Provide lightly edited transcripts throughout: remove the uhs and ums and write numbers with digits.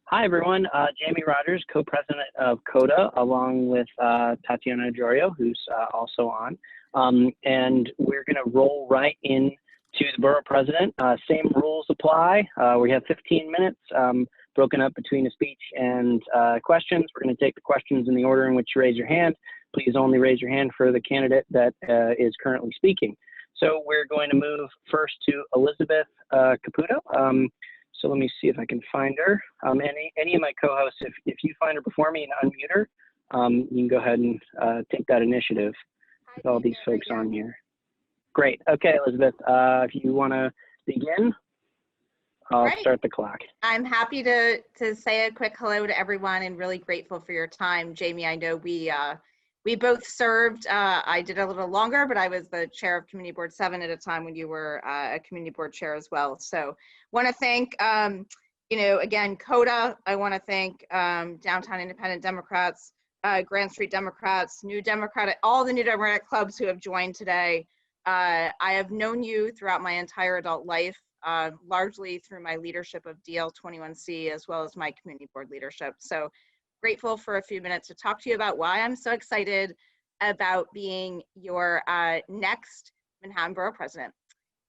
Hi, everyone. Jamie Rogers, co-president of CODA, along with Tatiana Jorio, who's also on. And we're going to roll right into the borough president. Same rules apply. We have 15 minutes broken up between a speech and questions. We're going to take the questions in the order in which you raise your hand. Please only raise your hand for the candidate that is currently speaking. So we're going to move first to Elizabeth Caputo. So let me see if I can find her. Any of my co-hosts, if you find her before me and unmute her, you can go ahead and take that initiative with all these folks on here. Great. Okay, Elizabeth, if you want to begin, I'll start the clock. I'm happy to say a quick hello to everyone and really grateful for your time. Jamie, I know we both served. I did a little longer, but I was the chair of Community Board 7 at a time when you were a community board chair as well. So want to thank, again, CODA. I want to thank Downtown Independent Democrats, Grand Street Democrats, New Democratic, all the New Democratic clubs who have joined today. I have known you throughout my entire adult life, largely through my leadership of DL21C as well as my community board leadership. So grateful for a few minutes to talk to you about why I'm so excited about being your next Manhattan Borough President.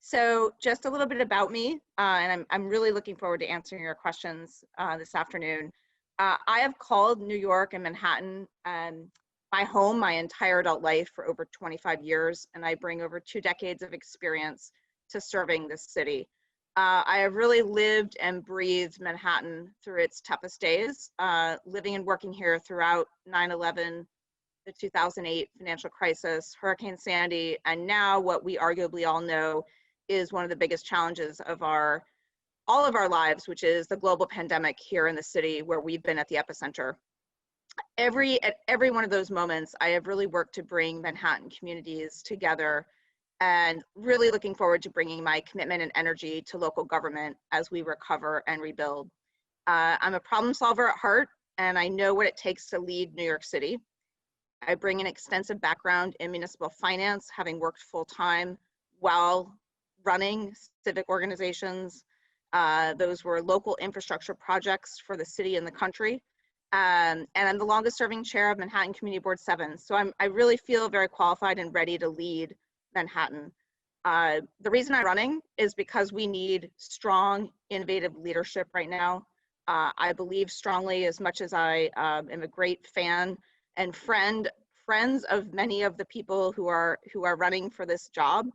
So just a little bit about me, and I'm really looking forward to answering your questions this afternoon. I have called New York and Manhattan my home my entire adult life for over 25 years, and I bring over 2 decades of experience to serving this city. I have really lived and breathed Manhattan through its toughest days, living and working here throughout 9/11, the 2008 financial crisis, Hurricane Sandy, and now what we arguably all know is one of the biggest challenges of all of our lives, which is the global pandemic here in the city where we've been at the epicenter. At every one of those moments, I have really worked to bring Manhattan communities together, and really looking forward to bringing my commitment and energy to local government as we recover and rebuild. I'm a problem solver at heart, and I know what it takes to lead New York City. I bring an extensive background in municipal finance, having worked full-time while running civic organizations. Those were local infrastructure projects for the city and the country. And I'm the longest serving chair of Manhattan Community Board 7. So I really feel very qualified and ready to lead Manhattan. The reason I'm running is because we need strong, innovative leadership right now. I believe strongly, as much as I am a great fan and friends of many of the people who are running for this job,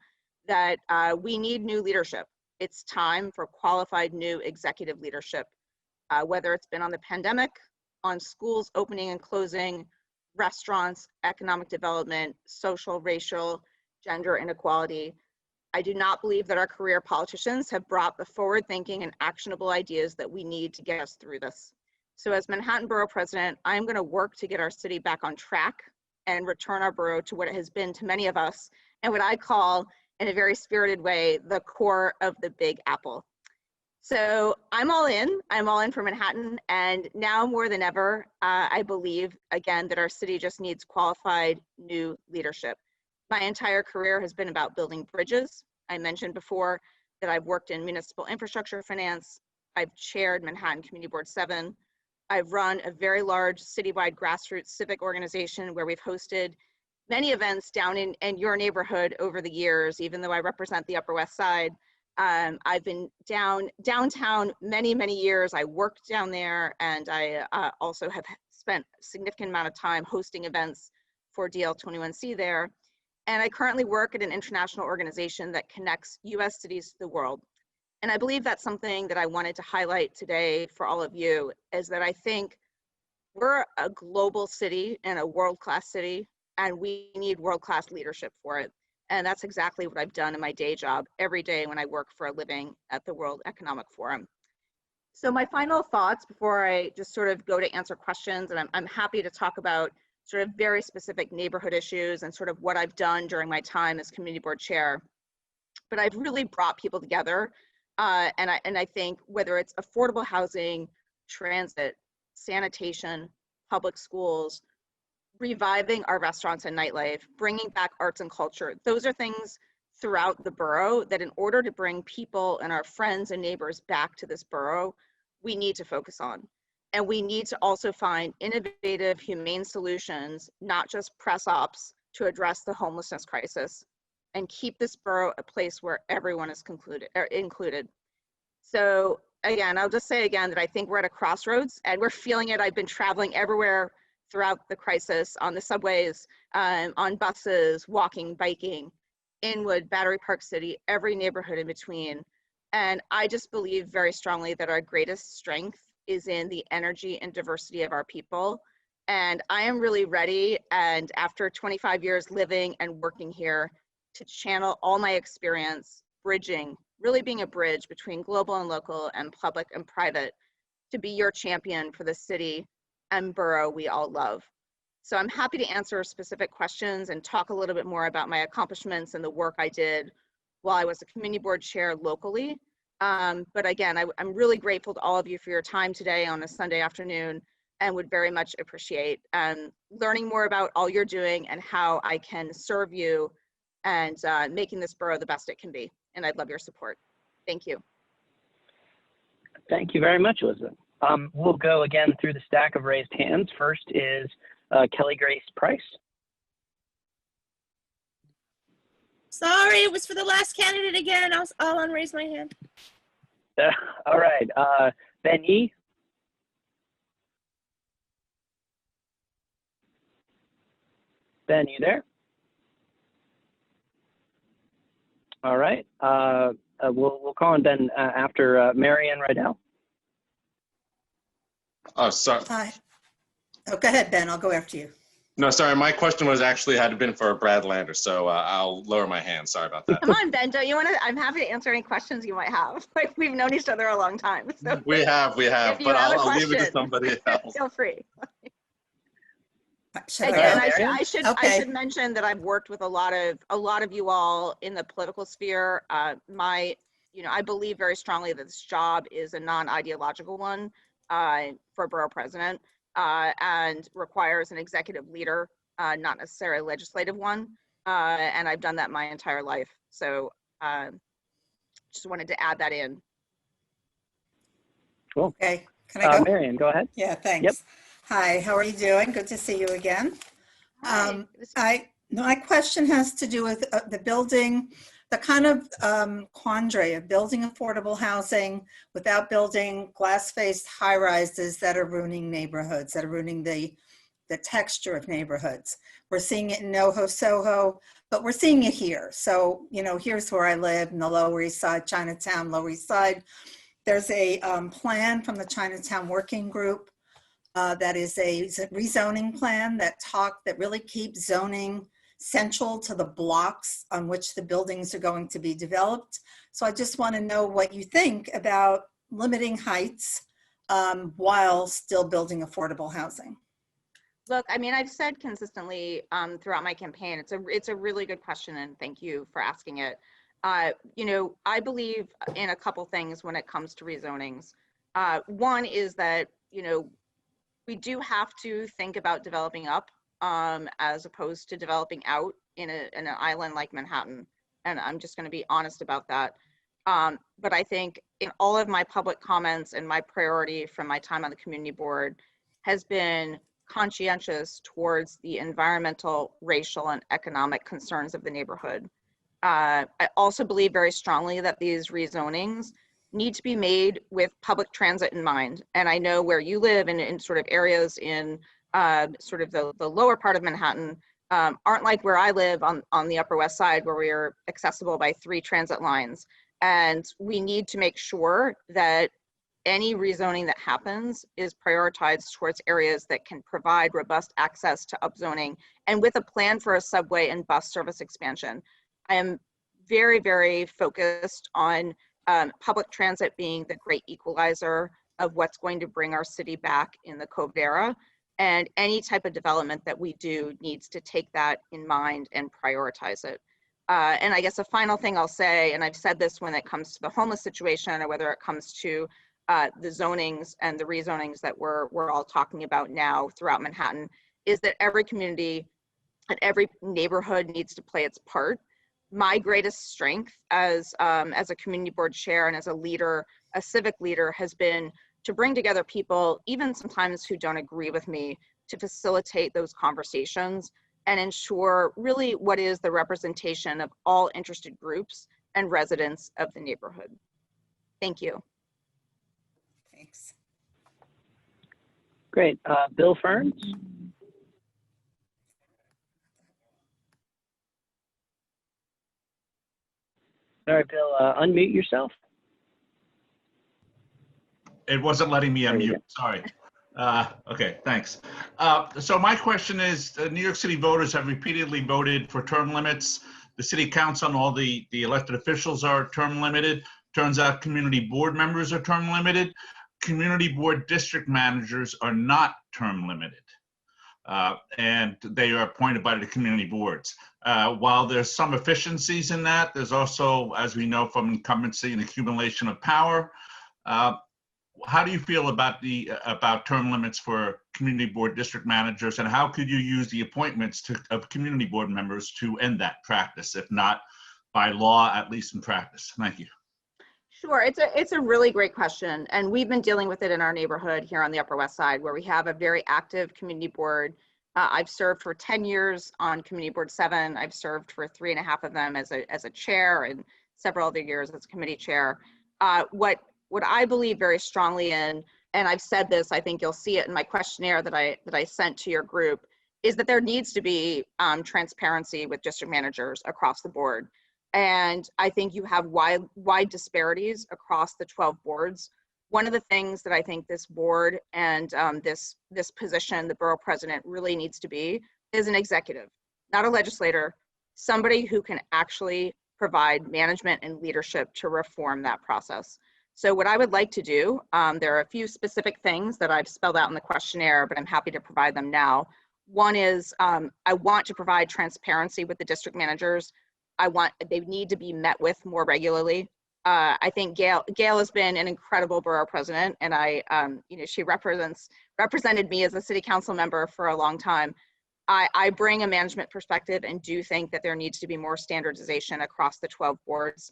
that we need new leadership. It's time for qualified new executive leadership, whether it's been on the pandemic, on schools opening and closing, restaurants, economic development, social, racial, gender inequality. I do not believe that our career politicians have brought the forward-thinking and actionable ideas that we need to get us through this. So as Manhattan Borough President, I'm going to work to get our city back on track and return our borough to what it has been to many of us, and what I call, in a very spirited way, the core of the Big Apple. So I'm all in for Manhattan, and now more than ever, I believe, again, that our city just needs qualified new leadership. My entire career has been about building bridges. I mentioned before that I've worked in municipal infrastructure finance. I've chaired Manhattan Community Board 7. I've run a very large citywide grassroots civic organization where we've hosted many events down in your neighborhood over the years, even though I represent the Upper West Side. I've been downtown many, many years. I worked down there, and I also have spent a significant amount of time hosting events for DL21C there. And I currently work at an international organization that connects US cities to the world. And I believe that's something that I wanted to highlight today for all of you, is that I think we're a global city and a world-class city, and we need world-class leadership for it. And that's exactly what I've done in my day job every day when I work for a living at the World Economic Forum. So my final thoughts before I just sort of go to answer questions, and I'm happy to talk about sort of very specific neighborhood issues and sort of what I've done during my time as community board chair. But I've really brought people together, and I think whether it's affordable housing, transit, sanitation, public schools, reviving our restaurants and nightlife, bringing back arts and culture, those are things throughout the borough that in order to bring people and our friends and neighbors back to this borough, we need to focus on. And we need to also find innovative, humane solutions, not just press ops, to address the homelessness crisis and keep this borough a place where everyone is included. So again, I'll just say again that I think we're at a crossroads and we're feeling it. I've been traveling everywhere throughout the crisis, on the subways, on buses, walking, biking, Inwood, Battery Park City, every neighborhood in between. And I just believe very strongly that our greatest strength is in the energy and diversity of our people. And I am really ready, and after 25 years living and working here, to channel all my experience bridging, really being a bridge between global and local and public and private, to be your champion for the city and borough we all love. So I'm happy to answer specific questions and talk a little bit more about my accomplishments and the work I did while I was a community board chair locally. But again, I'm really grateful to all of you for your time today on a Sunday afternoon, and would very much appreciate learning more about all you're doing and how I can serve you and making this borough the best it can be. And I'd love your support. Thank you. Thank you very much, Elizabeth. We'll go again through the stack of raised hands. First is Kelly Grace Price. Sorry, it was for the last candidate again. I'll unraise my hand. All right, Ben Yee. Ben, you there? All right, we'll call on Ben after Marianne Rydell. Oh, sorry. Hi. Oh, go ahead, Ben. I'll go after you. No, sorry. My question was actually had been for Brad Lander, so I'll lower my hand. Sorry about that. Come on, Ben. Don't you want to? I'm happy to answer any questions you might have. Like, we've known each other a long time. So We have, if you but have a I'll leave it to question, somebody else. feel free. Again, I should mention that I've worked with a lot of you all in the political sphere. I believe very strongly that this job is a non-ideological one for borough president, and requires an executive leader, not necessarily a legislative one. And I've done that my entire life. So just wanted to add that in. Cool. Okay. Can I go? Marianne, go ahead. Yeah, thanks. Yep. Hi, how are you doing? Good to see you again. My question has to do with the building, the kind of quandary of building affordable housing without building glass-faced high-rises that are ruining neighborhoods, that are ruining the texture of neighborhoods. We're seeing it in NoHo, Soho, but we're seeing it here. So, here's where I live in the Lower East Side, Chinatown, Lower East Side. There's a plan from the Chinatown Working Group that is a rezoning plan that really keeps zoning central to the blocks on which the buildings are going to be developed. So I just want to know what you think about limiting heights while still building affordable housing. Look, I mean, I've said consistently throughout my campaign, it's a really good question, and thank you for asking it. I believe in a couple things when it comes to rezonings. One is that, we do have to think about developing up as opposed to developing out in an island like Manhattan. And I'm just going to be honest about that. But I think in all of my public comments and my priority from my time on the community board has been conscientious towards the environmental, racial, and economic concerns of the neighborhood. I also believe very strongly that these rezonings need to be made with public transit in mind. And I know where you live in sort of areas in sort of the lower part of Manhattan aren't like where I live on the Upper West Side, where we are accessible by 3 transit lines. And we need to make sure that any rezoning that happens is prioritized towards areas that can provide robust access to upzoning, and with a plan for a subway and bus service expansion. I am very, very focused on public transit being the great equalizer of what's going to bring our city back in the COVID era. And any type of development that we do needs to take that in mind and prioritize it. And I guess a final thing I'll say, and I've said this when it comes to the homeless situation, or whether it comes to the zonings and the rezonings that we're all talking about now throughout Manhattan, is that every community and every neighborhood needs to play its part. My greatest strength as a community board chair and as a leader, a civic leader, has been to bring together people, even sometimes who don't agree with me, to facilitate those conversations and ensure really what is the representation of all interested groups and residents of the neighborhood. Thank you. Thanks. Great. Bill Ferns? All right, Bill, unmute yourself. It wasn't letting me There you unmute, sorry. Okay, thanks. So my question is, New York City voters have repeatedly voted for term limits. The city council and all the elected officials are term limited. Turns out community board members are term limited. Community board district managers are not term limited. And they are appointed by the community boards. While there's some efficiencies in that, there's also, as we know from incumbency, an accumulation of power. How do you feel about term limits for community board district managers, and how could you use the appointments of community board members to end that practice, if not by law, at least in practice? Thank you. Sure, it's a really great question, and we've been dealing with it in our neighborhood here on the Upper West Side, where we have a very active community board. I've served for 10 years on Community Board 7. I've served for 3.5 of them as a chair, and several other years as committee chair. What I believe very strongly in, and I've said this, I think you'll see it in my questionnaire that I sent to your group, is that there needs to be transparency with district managers across the board. And I think you have wide disparities across the 12 boards. One of the things that I think this board and this position, the borough president, really needs to be is an executive, not a legislator, somebody who can actually provide management and leadership to reform that process. So what I would like to do, there are a few specific things that I've spelled out in the questionnaire, but I'm happy to provide them now. One is I want to provide transparency with the district managers. They need to be met with more regularly. I think Gail has been an incredible borough president, and she represented me as a city council member for a long time. I bring a management perspective and do think that there needs to be more standardization across the 12 boards.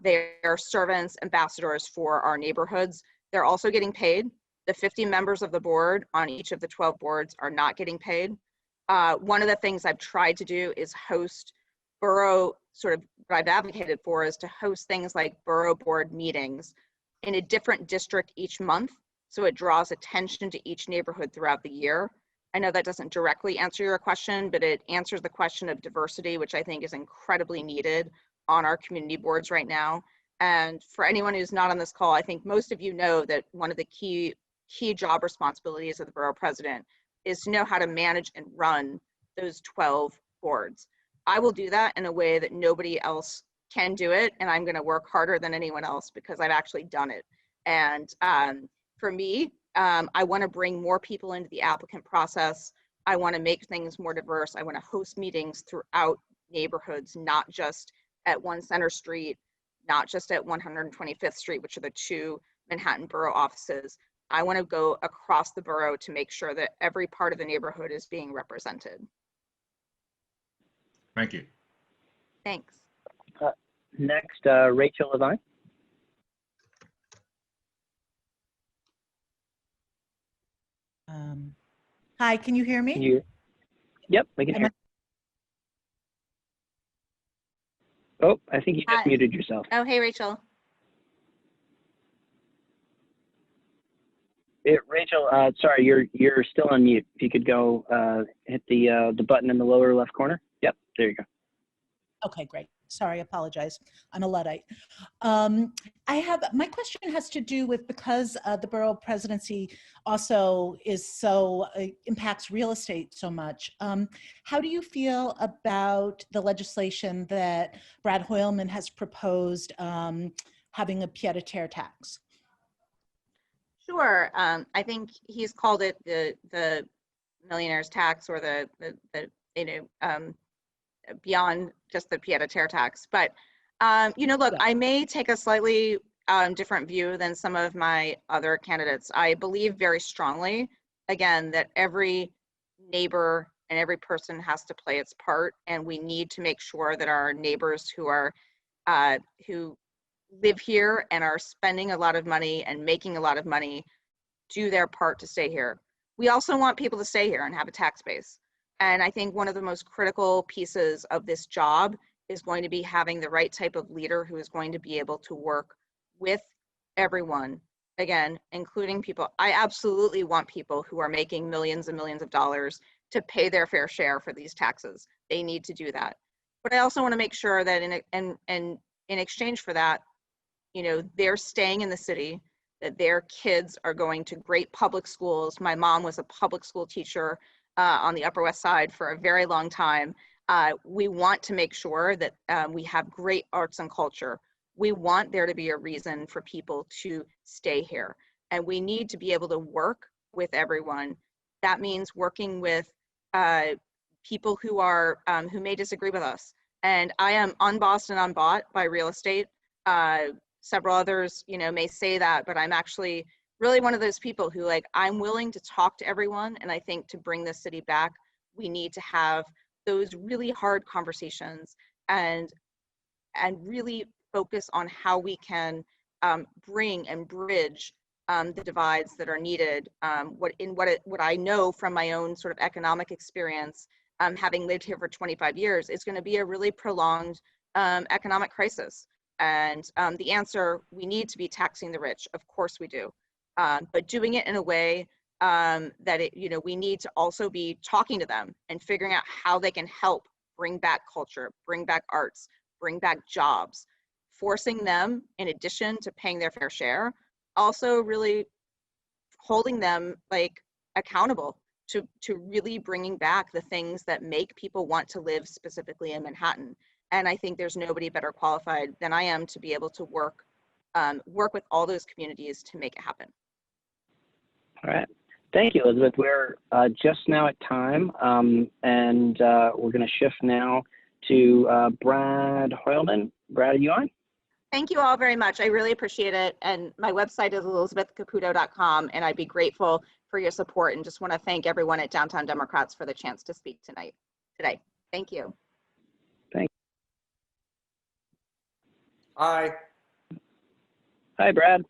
They are servants, ambassadors for our neighborhoods. They're also getting paid. The 50 members of the board on each of the 12 boards are not getting paid. One of the things I've tried to do is host borough, what I've advocated for is to host things like borough board meetings in a different district each month, so it draws attention to each neighborhood throughout the year. I know that doesn't directly answer your question, but it answers the question of diversity, which I think is incredibly needed on our community boards right now. And for anyone who's not on this call, I think most of you know that one of the key job responsibilities of the borough president is to know how to manage and run those 12 boards. I will do that in a way that nobody else can do it, and I'm going to work harder than anyone else because I've actually done it. And for me, I want to bring more people into the applicant process. I want to make things more diverse. I want to host meetings throughout neighborhoods, not just at 1 Center Street, not just at 125th Street, which are the 2 Manhattan Borough offices. I want to go across the borough to make sure that every part of the neighborhood is being represented. Thank you. Thanks. Next, Rachel Levine. Hi, can you hear me? Yep, we can hear. Oh, I think you just muted yourself. Oh, hey, Rachel. Rachel, sorry, you're still on mute. If you could go hit the button in the lower left corner. Yep, there you go. Okay, great. Sorry, I apologize. I'm a Luddite. My question has to do with, because the borough presidency also impacts real estate so much. How do you feel about the legislation that Brad Hoylman has proposed, having a pied-à-terre tax? Sure. I think he's called it the millionaire's tax, or the beyond just the pied-à-terre tax. But look, I may take a slightly different view than some of my other candidates. I believe very strongly, again, that every neighbor and every person has to play its part, and we need to make sure that our neighbors who live here and are spending a lot of money and making a lot of money do their part to stay here. We also want people to stay here and have a tax base. And I think one of the most critical pieces of this job is going to be having the right type of leader who is going to be able to work with everyone, again, including people. I absolutely want people who are making millions and millions of dollars to pay their fair share for these taxes. They need to do that. But I also want to make sure that in exchange for that, you know, they're staying in the city, that their kids are going to great public schools. My mom was a public school teacher on the Upper West Side for a very long time. We want to make sure that we have great arts and culture. We want there to be a reason for people to stay here. And we need to be able to work with everyone. That means working with people who are who may disagree with us. And I am unbossed and unbought by real estate. Several others, you know, may say that, but I'm actually really one of those people who, like, I'm willing to talk to everyone. And I think to bring this city back, we need to have those really hard conversations and really focus on how we can bring and bridge the divides that are needed. What I know from my own sort of economic experience, having lived here for 25 years, is going to be a really prolonged economic crisis. And the answer, we need to be taxing the rich. Of course we do. But doing it in a way that it, you know, we need to also be talking to them and figuring out how they can help bring back culture, bring back arts, bring back jobs, forcing them, in addition to paying their fair share, also really holding them like accountable to really bringing back the things that make people want to live specifically in Manhattan. And I think there's nobody better qualified than I am to be able to work with all those communities to make it happen. All right. Thank you, Elizabeth. We're just now at time, and we're going to shift now to Brad Hoyleman. Brad, are you on? Thank you all very much. I really appreciate it. And my website is elizabethcaputo.com, and I'd be grateful for your support, and just want to thank everyone at Downtown Democrats for the chance to speak today. Thank you. Hi. Hi, Brad.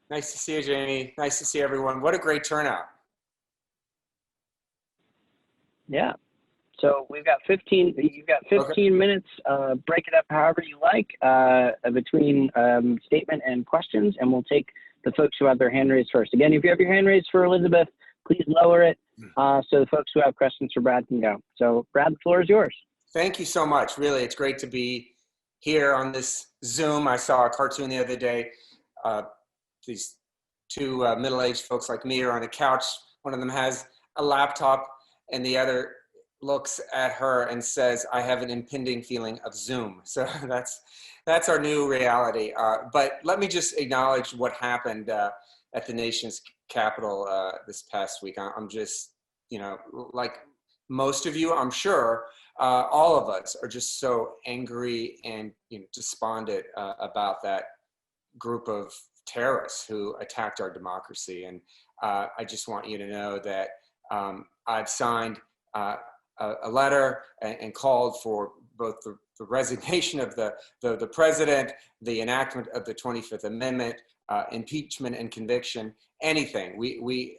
Nice to see you, Jamie. Nice to see everyone. What a great turnout. Yeah. So we've got 15, you've got 15 minutes, break it up however you like, between statement and questions, and we'll take the folks who have their hand raised first. Again, if you have your hand raised for Elizabeth, please lower it so the folks who have questions for Brad can go. So Brad, the floor is yours. Thank you so much. Really, it's great to be here on this Zoom. I saw a cartoon the other day. These two middle-aged folks like me are on a couch. One of them has a laptop and the other looks at her and says, I have an impending feeling of Zoom. So that's our new reality. But let me just acknowledge what happened at the nation's capital this past week. I'm just, you know, like most of you, I'm sure, all of us are just so angry and, you know, despondent about that group of terrorists who attacked our democracy. And I just want you to know that I've signed a letter and called for both the resignation of the president, the enactment of the 25th Amendment, impeachment and conviction, anything. We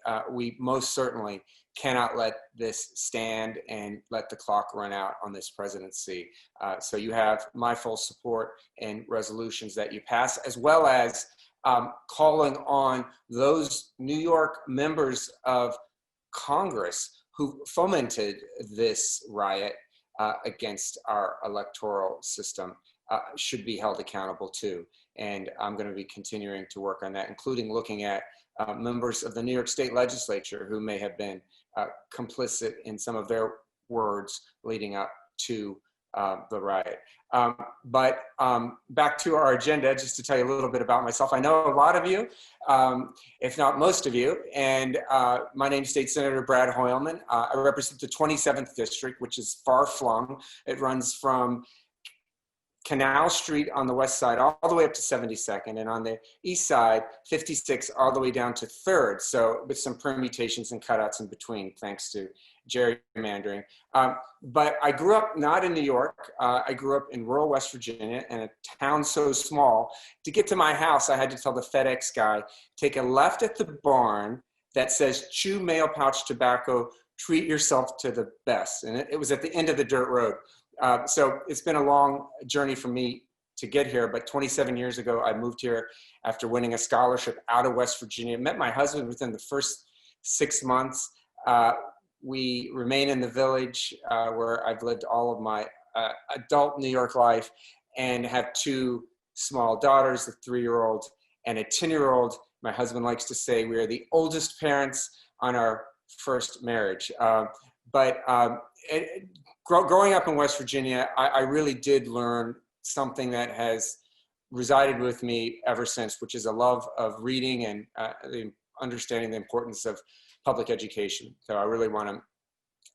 most certainly cannot let this stand and let the clock run out on this presidency. So you have my full support in resolutions that you pass, as well as calling on those New York members of Congress who fomented this riot against our electoral system should be held accountable too. And I'm going to be continuing to work on that, including looking at members of the New York State Legislature who may have been complicit in some of their words leading up to the riot. But back to our agenda, just to tell you a little bit about myself. I know a lot of you, if not most of you, and my name is State Senator Brad Hoyleman. I represent the 27th District, which is far-flung. It runs from Canal Street on the west side all the way up to 72nd, and on the east side, 56 all the way down to 3rd. So with some permutations and cutouts in between, thanks to gerrymandering. But I grew up not in New York. I grew up in rural West Virginia in a town so small. To get to my house, I had to tell the FedEx guy, take a left at the barn that says chew mail pouch tobacco, treat yourself to the best. And it was at the end of the dirt road. So it's been a long journey for me to get here, but 27 years ago, I moved here after winning a scholarship out of West Virginia. Met my husband within the first 6 months. We remain in the village where I've lived all of my adult New York life, and have 2 small daughters, a 3-year-old and a 10-year-old. My husband likes to say we are the oldest parents on our first marriage. Growing up in West Virginia, I really did learn something that has resided with me ever since, which is a love of reading and understanding the importance of public education. So I really want to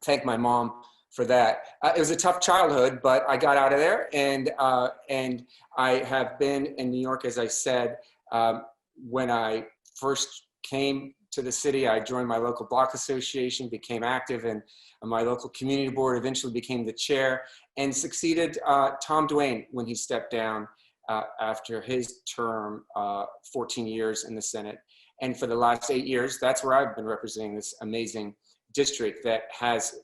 thank my mom for that. It was a tough childhood, but I got out of there, and I have been in New York, as I said. When I first came to the city, I joined my local block association, became active in my local community board, eventually became the chair, and succeeded Tom Duane when he stepped down after his term, 14 years in the Senate. And for the last 8 years, that's where I've been representing this amazing district that has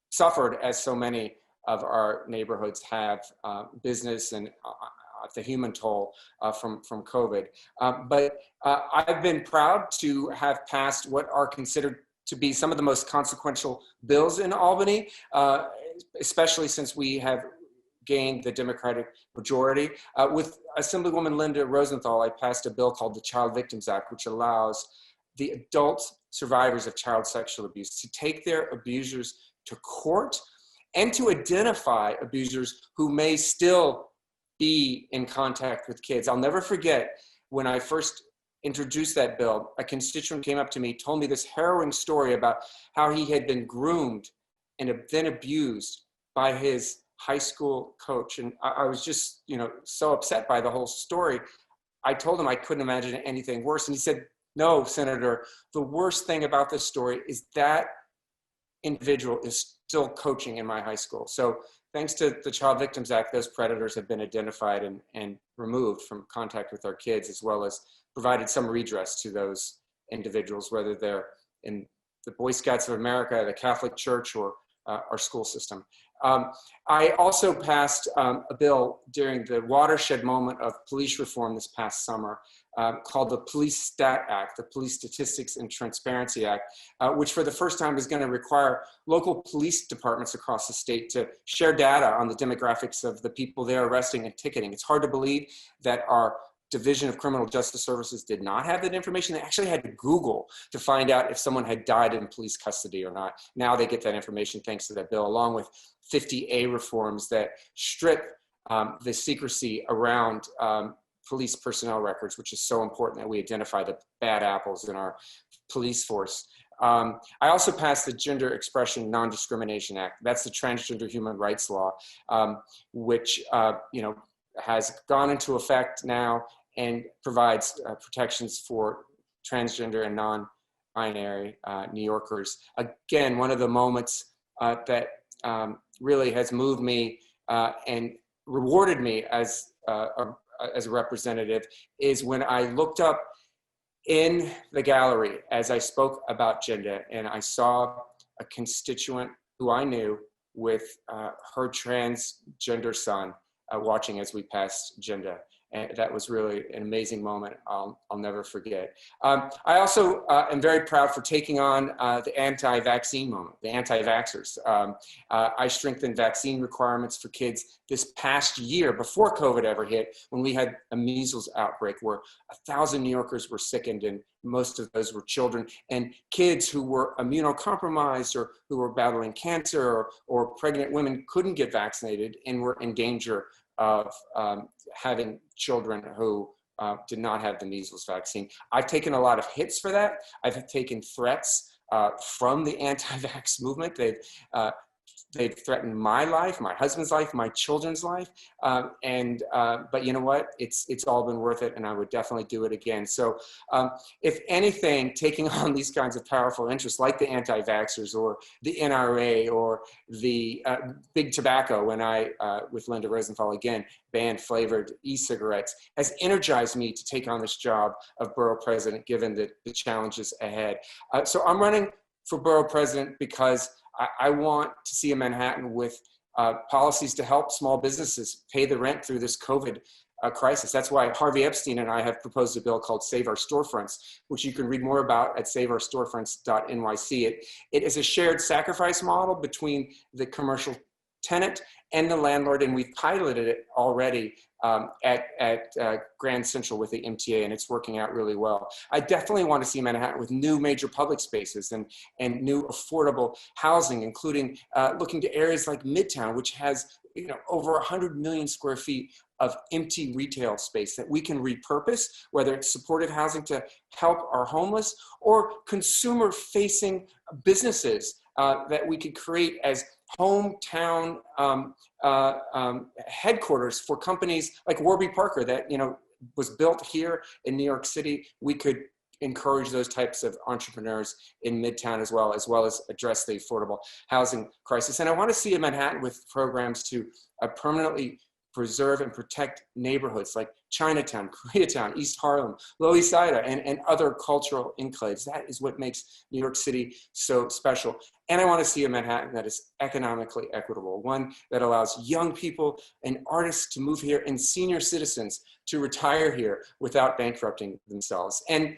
suffered, as so many of our neighborhoods have, business and the human toll from COVID. But I've been proud to have passed what are considered to be some of the most consequential bills in Albany, especially since we have gained the Democratic majority. With Assemblywoman Linda Rosenthal, I passed a bill called the Child Victims Act, which allows the adult survivors of child sexual abuse to take their abusers to court and to identify abusers who may still be in contact with kids. I'll never forget when I first introduced that bill, a constituent came up to me, told me this harrowing story about how he had been groomed and then abused by his high school coach. And I was just, so upset by the whole story. I told him I couldn't imagine anything worse. And he said, "No, Senator, the worst thing about this story is that individual is still coaching in my high school." So thanks to the Child Victims Act, those predators have been identified and removed from contact with our kids, as well as provided some redress to those individuals, whether they're in the Boy Scouts of America, the Catholic Church, or our school system. I also passed a bill during the watershed moment of police reform this past summer called the Police Stat Act, the Police Statistics and Transparency Act, which for the first time is going to require local police departments across the state to share data on the demographics of the people they're arresting and ticketing. It's hard to believe that our Division of Criminal Justice Services did not have that information. They actually had to Google to find out if someone had died in police custody or not. Now they get that information thanks to that bill, along with 50A reforms that strip the secrecy around police personnel records, which is so important that we identify the bad apples in our police force. I also passed the Gender Expression Non-Discrimination Act. That's the Transgender Human Rights Law, which has gone into effect now and provides protections for transgender and non-binary New Yorkers. Again, one of the moments that really has moved me and rewarded me as a representative is when I looked up in the gallery as I spoke about gender, and I saw a constituent who I knew with her transgender son watching as we passed gender. And that was really an amazing moment I'll never forget. I also am very proud for taking on the anti-vaccine moment, the anti-vaxxers. I strengthened vaccine requirements for kids this past year before COVID ever hit, when we had a measles outbreak where 1,000 New Yorkers were sickened, and most of those were children, and kids who were immunocompromised or who were battling cancer, or pregnant women couldn't get vaccinated and were in danger of having children who did not have the measles vaccine. I've taken a lot of hits for that. I've taken threats from the anti-vax movement. They've they've threatened my life, my husband's life, my children's life. But you know what? It's all been worth it, and I would definitely do it again. So if anything, taking on these kinds of powerful interests like the anti-vaxxers or the NRA or the big tobacco, when I, with Linda Rosenthal again, banned flavored e-cigarettes, has energized me to take on this job of borough president, given the challenges ahead. So I'm running for borough president because I want to see a Manhattan with policies to help small businesses pay the rent through this COVID crisis. That's why Harvey Epstein and I have proposed a bill called Save Our Storefronts, which you can read more about at saveourstorefronts.nyc. It is a shared sacrifice model between the commercial tenant and the landlord, and we've piloted it already at Grand Central with the MTA, and it's working out really well. I definitely want to see Manhattan with new major public spaces and new affordable housing, including looking to areas like Midtown, which has over 100 million square feet of empty retail space that we can repurpose, whether it's supportive housing to help our homeless or consumer-facing businesses that we could create as hometown headquarters for companies like Warby Parker that was built here in New York City. We could encourage those types of entrepreneurs in Midtown as well as address the affordable housing crisis. And I want to see a Manhattan with programs to permanently preserve and protect neighborhoods like Chinatown, Koreatown, East Harlem, Lower East Side, and other cultural enclaves. That is what makes New York City so special. And I want to see a Manhattan that is economically equitable, one that allows young people and artists to move here and senior citizens to retire here without bankrupting themselves. And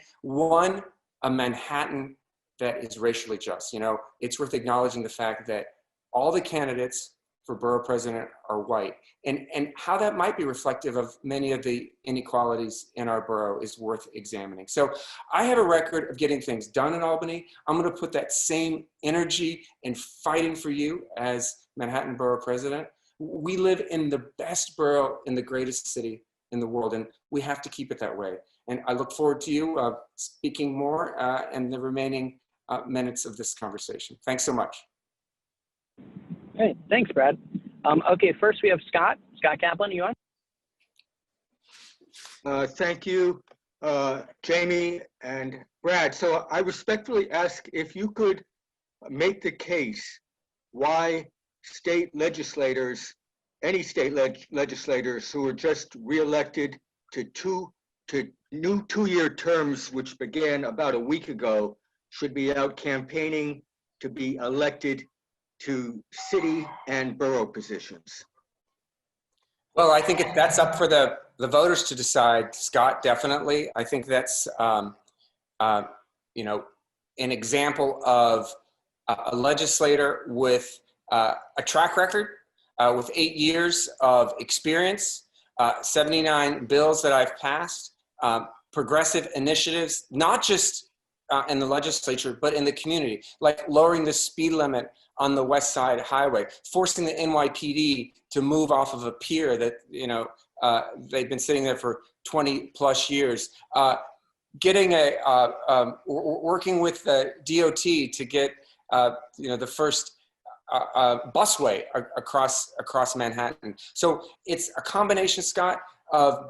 a Manhattan that is racially just. It's worth acknowledging the fact that all the candidates for borough president are white, and how that might be reflective of many of the inequalities in our borough is worth examining. So I have a record of getting things done in Albany. I'm going to put that same energy in fighting for you as Manhattan Borough President. We live in the best borough in the greatest city in the world, and we have to keep it that way. And I look forward to you speaking more in the remaining minutes of this conversation. Thanks so much. Hey, thanks, Brad. Okay, first we have Scott. Scott Kaplan, you on? Thank you, Jamie and Brad. So I respectfully ask if you could make the case why state legislators, any state legislators who were just reelected to new two-year terms, which began about a week ago, should be out campaigning to be elected to city and borough positions. Well, I think that's up for the voters to decide, Scott, definitely. I think that's, an example of a legislator with a track record, with 8 years of experience, 79 bills that I've passed, progressive initiatives, not just in the legislature, but in the community, like lowering the speed limit on the West Side Highway, forcing the NYPD to move off of a pier that, they've been sitting there for 20 plus years, getting working with the DOT to get, the first busway across Manhattan. So it's a combination, Scott, of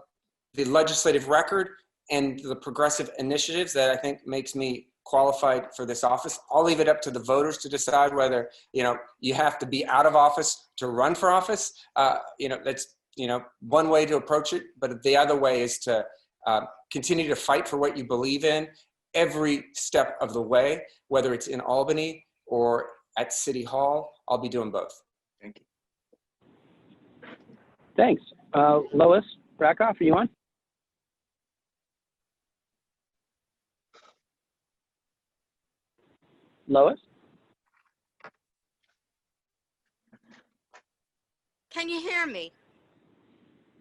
the legislative record and the progressive initiatives that I think makes me qualified for this office. I'll leave it up to the voters to decide whether, you have to be out of office to run for office. That's, one way to approach it, but the other way is to continue to fight for what you believe in every step of the way, whether it's in Albany or at City Hall. I'll be doing both. Thank you. Thanks. Lois Rakoff, are you on? Lois? Can you hear me?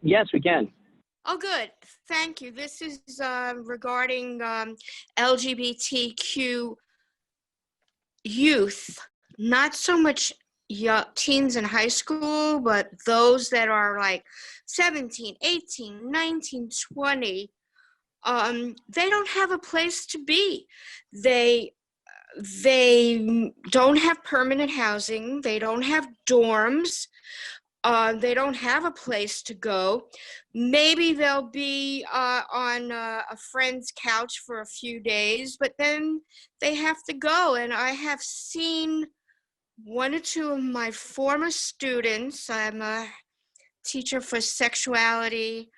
Yes, we can. Oh, good. Thank you. This is regarding LGBTQ youth, not so much teens in high school, but those that are like 17, 18, 19, 20. They don't have a place to be. they don't have permanent housing. They don't have dorms. They don't have a place to go. Maybe they'll be on a friend's couch for a few days, but then they have to go. And I have seen one or two of my former students. I'm a teacher for sexuality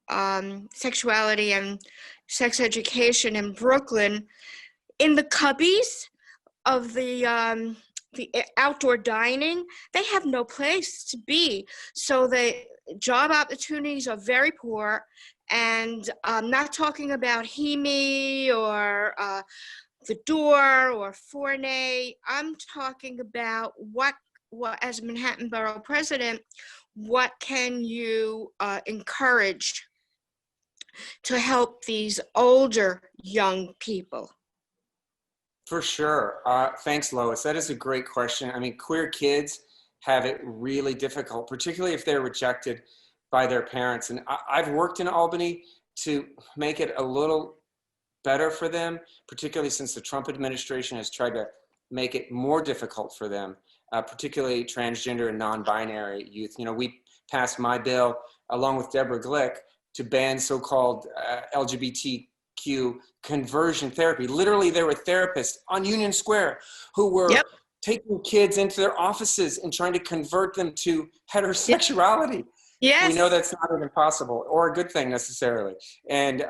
and sex education in Brooklyn. In the cubbies of the outdoor dining, they have no place to be. So the job opportunities are very poor. And I'm not talking about HEME or the door or Fournay. I'm talking about what as Manhattan Borough President, what can you encourage to help these older young people? For sure. Thanks, Lois. That is a great question. I mean, queer kids have it really difficult, particularly if they're rejected by their parents. And I've worked in Albany to make it a little better for them, particularly since the Trump administration has tried to make it more difficult for them, particularly transgender and non-binary youth. You know, we passed my bill along with Deborah Glick to ban so-called LGBTQ conversion therapy. Literally, there were therapists on Union Square who were taking kids into their offices and trying to convert them to heterosexuality. Yes. We know that's not even possible or a good thing necessarily. And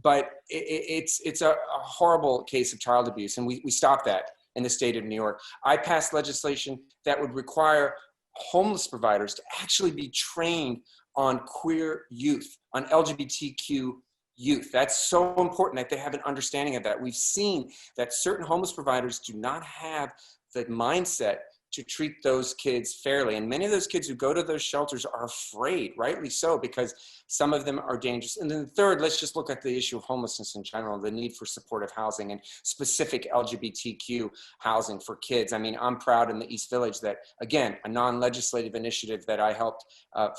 but it's a horrible case of child abuse, and we stopped that in the state of New York. I passed legislation that would require homeless providers to actually be trained on queer youth, on LGBTQ youth. That's so important that they have an understanding of that. We've seen that certain homeless providers do not have the mindset to treat those kids fairly. And many of those kids who go to those shelters are afraid, rightly so, because some of them are dangerous. And then third, let's just look at the issue of homelessness in general, the need for supportive housing and specific LGBTQ housing for kids. I mean, I'm proud in the East Village that, again, a non-legislative initiative that I helped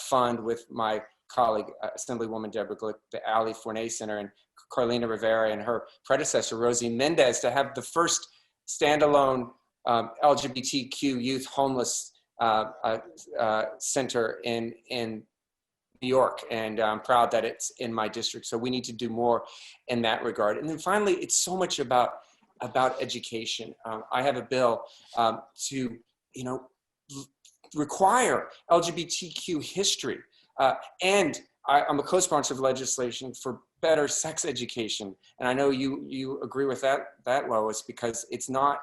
fund with my colleague, Assemblywoman Deborah Glick, the Ali Fournay Center, and Carlina Rivera and her predecessor, Rosie Mendez, to have the first standalone LGBTQ youth homeless center in New York. And I'm proud that it's in my district. So we need to do more in that regard. And then finally, it's so much about education. I have a bill to, require LGBTQ history. And I'm a co-sponsor of legislation for better sex education. And I know you agree with that, Lois, because it's not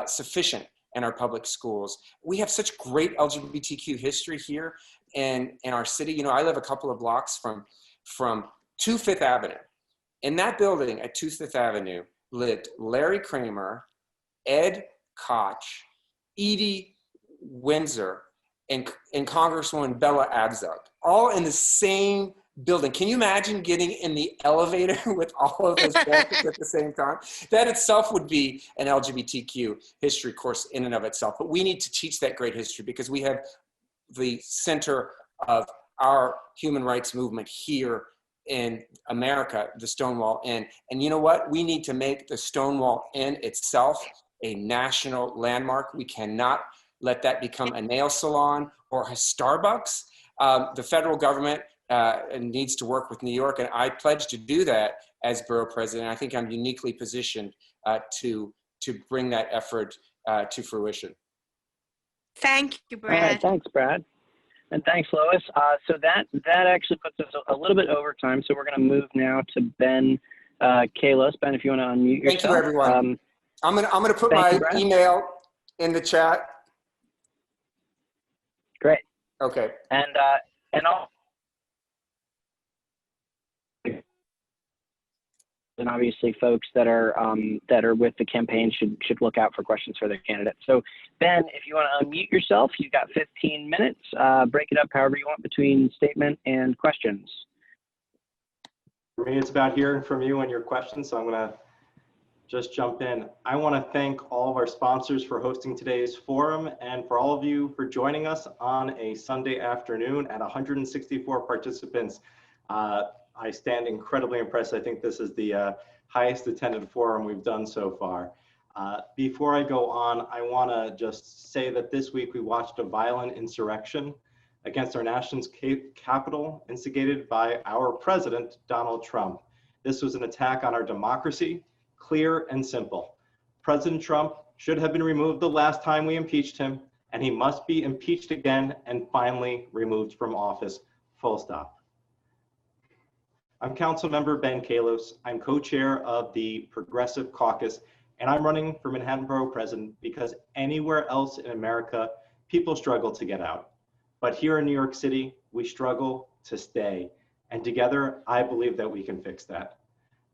sufficient in our public schools. We have such great LGBTQ history here in our city. You know, I live a couple of blocks from 2 Fifth Avenue. In that building at 2 Fifth Avenue lived Larry Kramer, Ed Koch, Edie Windsor, and Congresswoman Bella Abzug, all in the same building. Can you imagine getting in the elevator with all of those characters at the same time? That itself would be an LGBTQ history course in and of itself. But we need to teach that great history because we have the center of our human rights movement here in America, the Stonewall Inn. And you know what? We need to make the Stonewall Inn itself a national landmark. We cannot let that become a nail salon or a Starbucks. The federal government needs to work with New York, and I pledge to do that as borough president. I think I'm uniquely positioned to bring that effort to fruition. Thank you, Brad. All right, thanks, Brad. And thanks, Lois. So that actually puts us a little bit over time, so we're going to move now to Ben Kalos. Ben, if you want to unmute yourself. Thank you, everyone. I'm gonna put my email in the chat. Great. Okay. And obviously folks that are with the campaign should look out for questions for their candidates. So Ben, if you want to unmute yourself, you've got 15 minutes. Break it up however you want between statement and questions. For me, it's about hearing from you and your questions, so I'm going to just jump in. I want to thank all of our sponsors for hosting today's forum and for all of you for joining us on a Sunday afternoon at 164 participants. I stand incredibly impressed. I think this is the highest attended forum we've done so far. Before I go on, I want to just say that this week we watched a violent insurrection against our nation's capital, instigated by our president, Donald Trump. This was an attack on our democracy, clear and simple. President Trump should have been removed the last time we impeached him, and he must be impeached again and finally removed from office, full stop. I'm Councilmember Ben Kalos. I'm co-chair of the Progressive Caucus, and I'm running for Manhattan Borough President because anywhere else in America, people struggle to get out. But here in New York City, we struggle to stay. And together, I believe that we can fix that.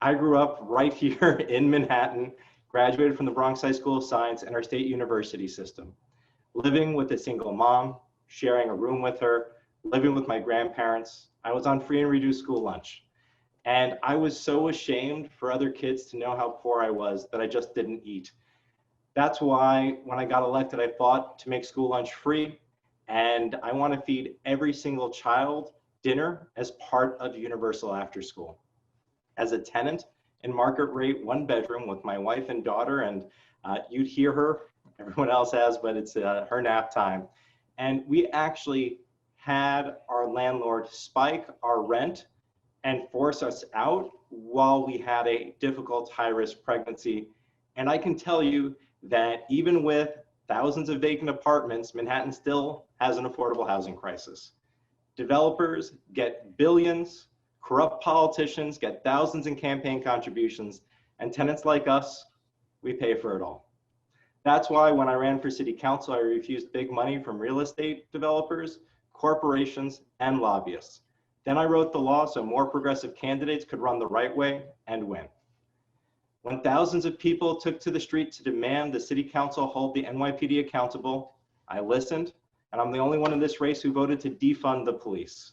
I grew up right here in Manhattan, graduated from the Bronx High School of Science and our state university system. Living with a single mom, sharing a room with her, living with my grandparents. I was on free and reduced school lunch. And I was so ashamed for other kids to know how poor I was that I just didn't eat. That's why when I got elected, I fought to make school lunch free. And I want to feed every single child dinner as part of universal after school. As a tenant in market rate 1 bedroom with my wife and daughter, and you'd hear her, everyone else has, but it's her nap time. And we actually had our landlord spike our rent and force us out while we had a difficult high-risk pregnancy. And I can tell you that even with thousands of vacant apartments, Manhattan still has an affordable housing crisis. Developers get billions, corrupt politicians get thousands in campaign contributions, and tenants like us, we pay for it all. That's why when I ran for city council, I refused big money from real estate developers, corporations, and lobbyists. Then I wrote the law so more progressive candidates could run the right way and win. When thousands of people took to the street to demand the city council hold the NYPD accountable, I listened, and I'm the only one in this race who voted to defund the police.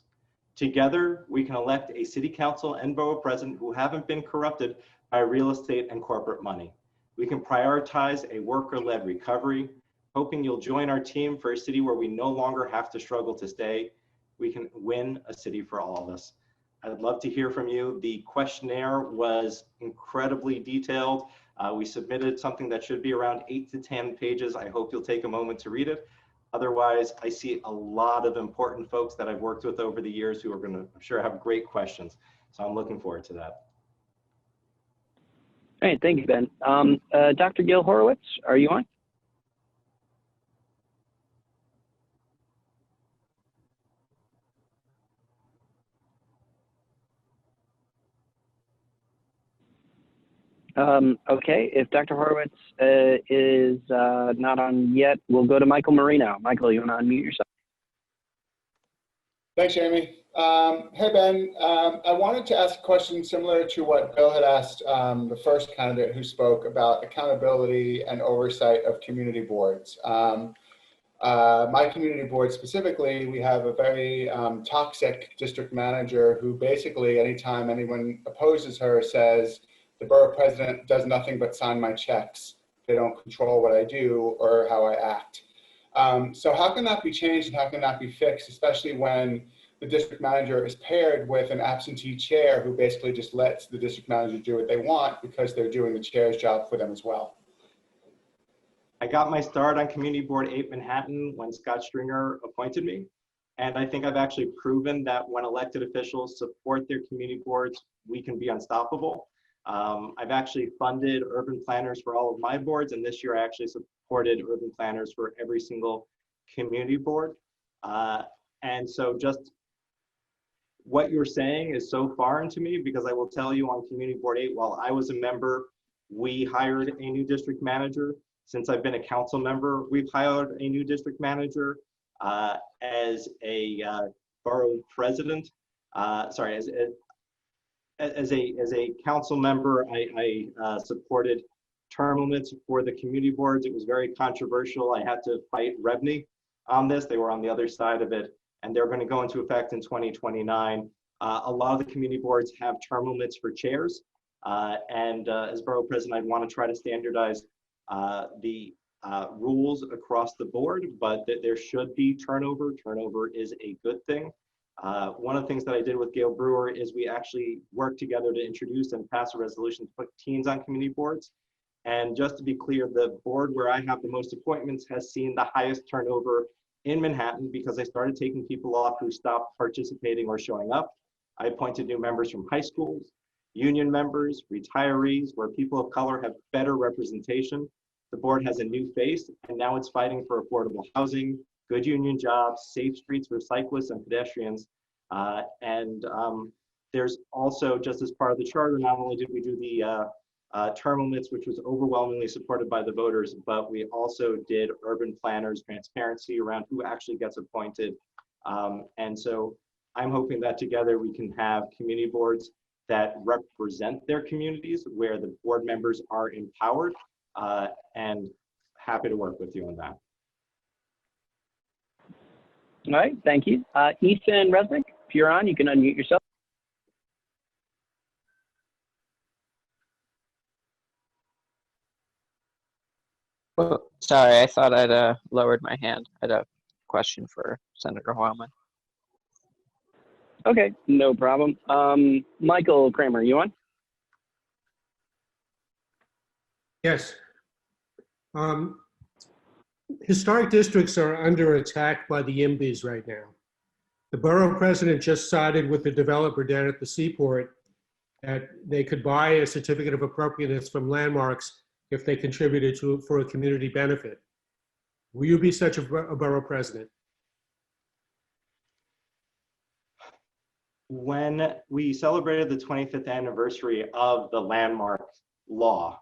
Together, we can elect a city council and borough president who haven't been corrupted by real estate and corporate money. We can prioritize a worker-led recovery, hoping you'll join our team for a city where we no longer have to struggle to stay. We can win a city for all of us. I'd love to hear from you. The questionnaire was incredibly detailed. We submitted something that should be around 8 to 10 pages. I hope you'll take a moment to read it. Otherwise, I see a lot of important folks that I've worked with over the years who are going to, I'm sure, have great questions. So I'm looking forward to that. All right, thank you, Ben. Dr. Gil Horowitz, are you on? Okay, if Dr. Horowitz is not on yet, we'll go to Michael Marino. Michael, you want to unmute yourself? Thanks, Jamie. Hey, Ben. I wanted to ask a question similar to what Bill had asked the first candidate who spoke about accountability and oversight of community boards. My community board specifically, we have a very toxic district manager who basically anytime anyone opposes her says, the borough president does nothing but sign my checks. They don't control what I do or how I act. So how can that be changed and how can that be fixed, especially when the district manager is paired with an absentee chair who basically just lets the district manager do what they want because they're doing the chair's job for them as well? I got my start on Community Board 8 Manhattan when Scott Stringer appointed me. And I think I've actually proven that when elected officials support their community boards, we can be unstoppable. I've actually funded urban planners for all of my boards, and this year I actually supported urban planners for every single community board. And so just what you're saying is so foreign to me, because I will tell you on Community Board 8, while I was a member, we hired a new district manager. Since I've been a council member, we've hired a new district manager as a borough president. As a council member, I supported term limits for the community boards. It was very controversial. I had to fight REBNY on this. They were on the other side of it, and they're going to go into effect in 2029. A lot of the community boards have term limits for chairs, and as borough president, I'd want to try to standardize the rules across the board, but there should be turnover. Turnover is a good thing. One of the things that I did with Gail Brewer is we actually worked together to introduce and pass a resolution to put teens on community boards. And just to be clear, the board where I have the most appointments has seen the highest turnover in Manhattan because I started taking people off who stopped participating or showing up. I appointed new members from high schools, union members, retirees, where people of color have better representation. The board has a new face, and now it's fighting for affordable housing, good union jobs, safe streets for cyclists and pedestrians. There's also, just as part of the charter, not only did we do the term limits, which was overwhelmingly supported by the voters, but we also did urban planners, transparency around who actually gets appointed. And so I'm hoping that together we can have community boards that represent their communities, where the board members are empowered, and happy to work with you on that. All right, thank you. Ethan Resnick, if you're on, you can unmute yourself. Well, sorry, I thought I'd lowered my hand. I had a question for Senator Hoylman. Okay, no problem. Michael Kramer, you on? Yes. Historic districts are under attack by the YIMBYs right now. The borough president just sided with the developer down at the seaport that they could buy a certificate of appropriateness from landmarks if they contributed to it for a community benefit. Will you be such a borough president? When we celebrated the 25th anniversary of the landmark law,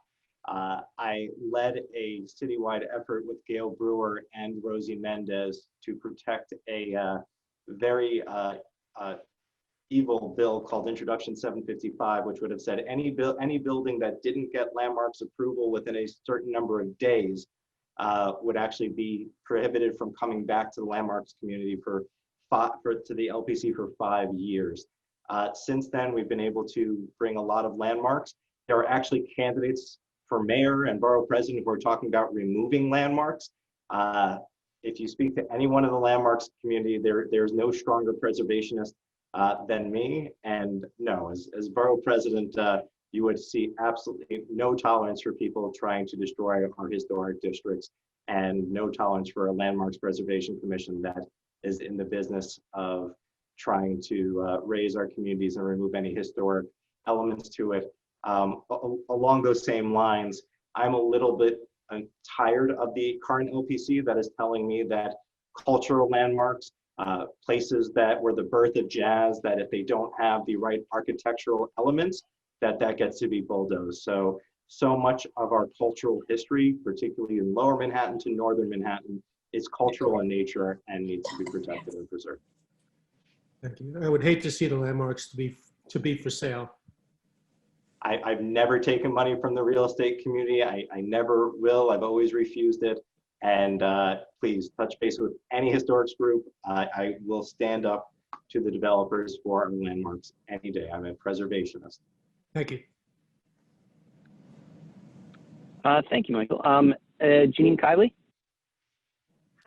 I led a citywide effort with Gail Brewer and Rosie Mendez to protect a very evil bill called Introduction 755, which would have said any building that didn't get landmarks approval within a certain number of days would actually be prohibited from coming back to the landmarks community to the LPC for 5 years. Since then, we've been able to bring a lot of landmarks. There are actually candidates for mayor and borough president who are talking about removing landmarks. If you speak to anyone in the landmarks community, there's no stronger preservationist than me. And no, as borough president, you would see absolutely no tolerance for people trying to destroy our historic districts, and no tolerance for a landmarks preservation commission that is in the business of trying to raise our communities and remove any historic elements to it. Along those same lines, I'm a little bit tired of the current LPC that is telling me that cultural landmarks, places that were the birth of jazz, that if they don't have the right architectural elements, that gets to be bulldozed. So much of our cultural history, particularly in lower Manhattan to northern Manhattan, is cultural in nature and needs to be protected and preserved. Thank you. I would hate to see the landmarks to be for sale. I've never taken money from the real estate community. I never will. I've always refused it. And please touch base with any historics group. I will stand up to the developers for our landmarks any day. I'm a preservationist. Thank you. Thank you, Michael. Janine Kiley?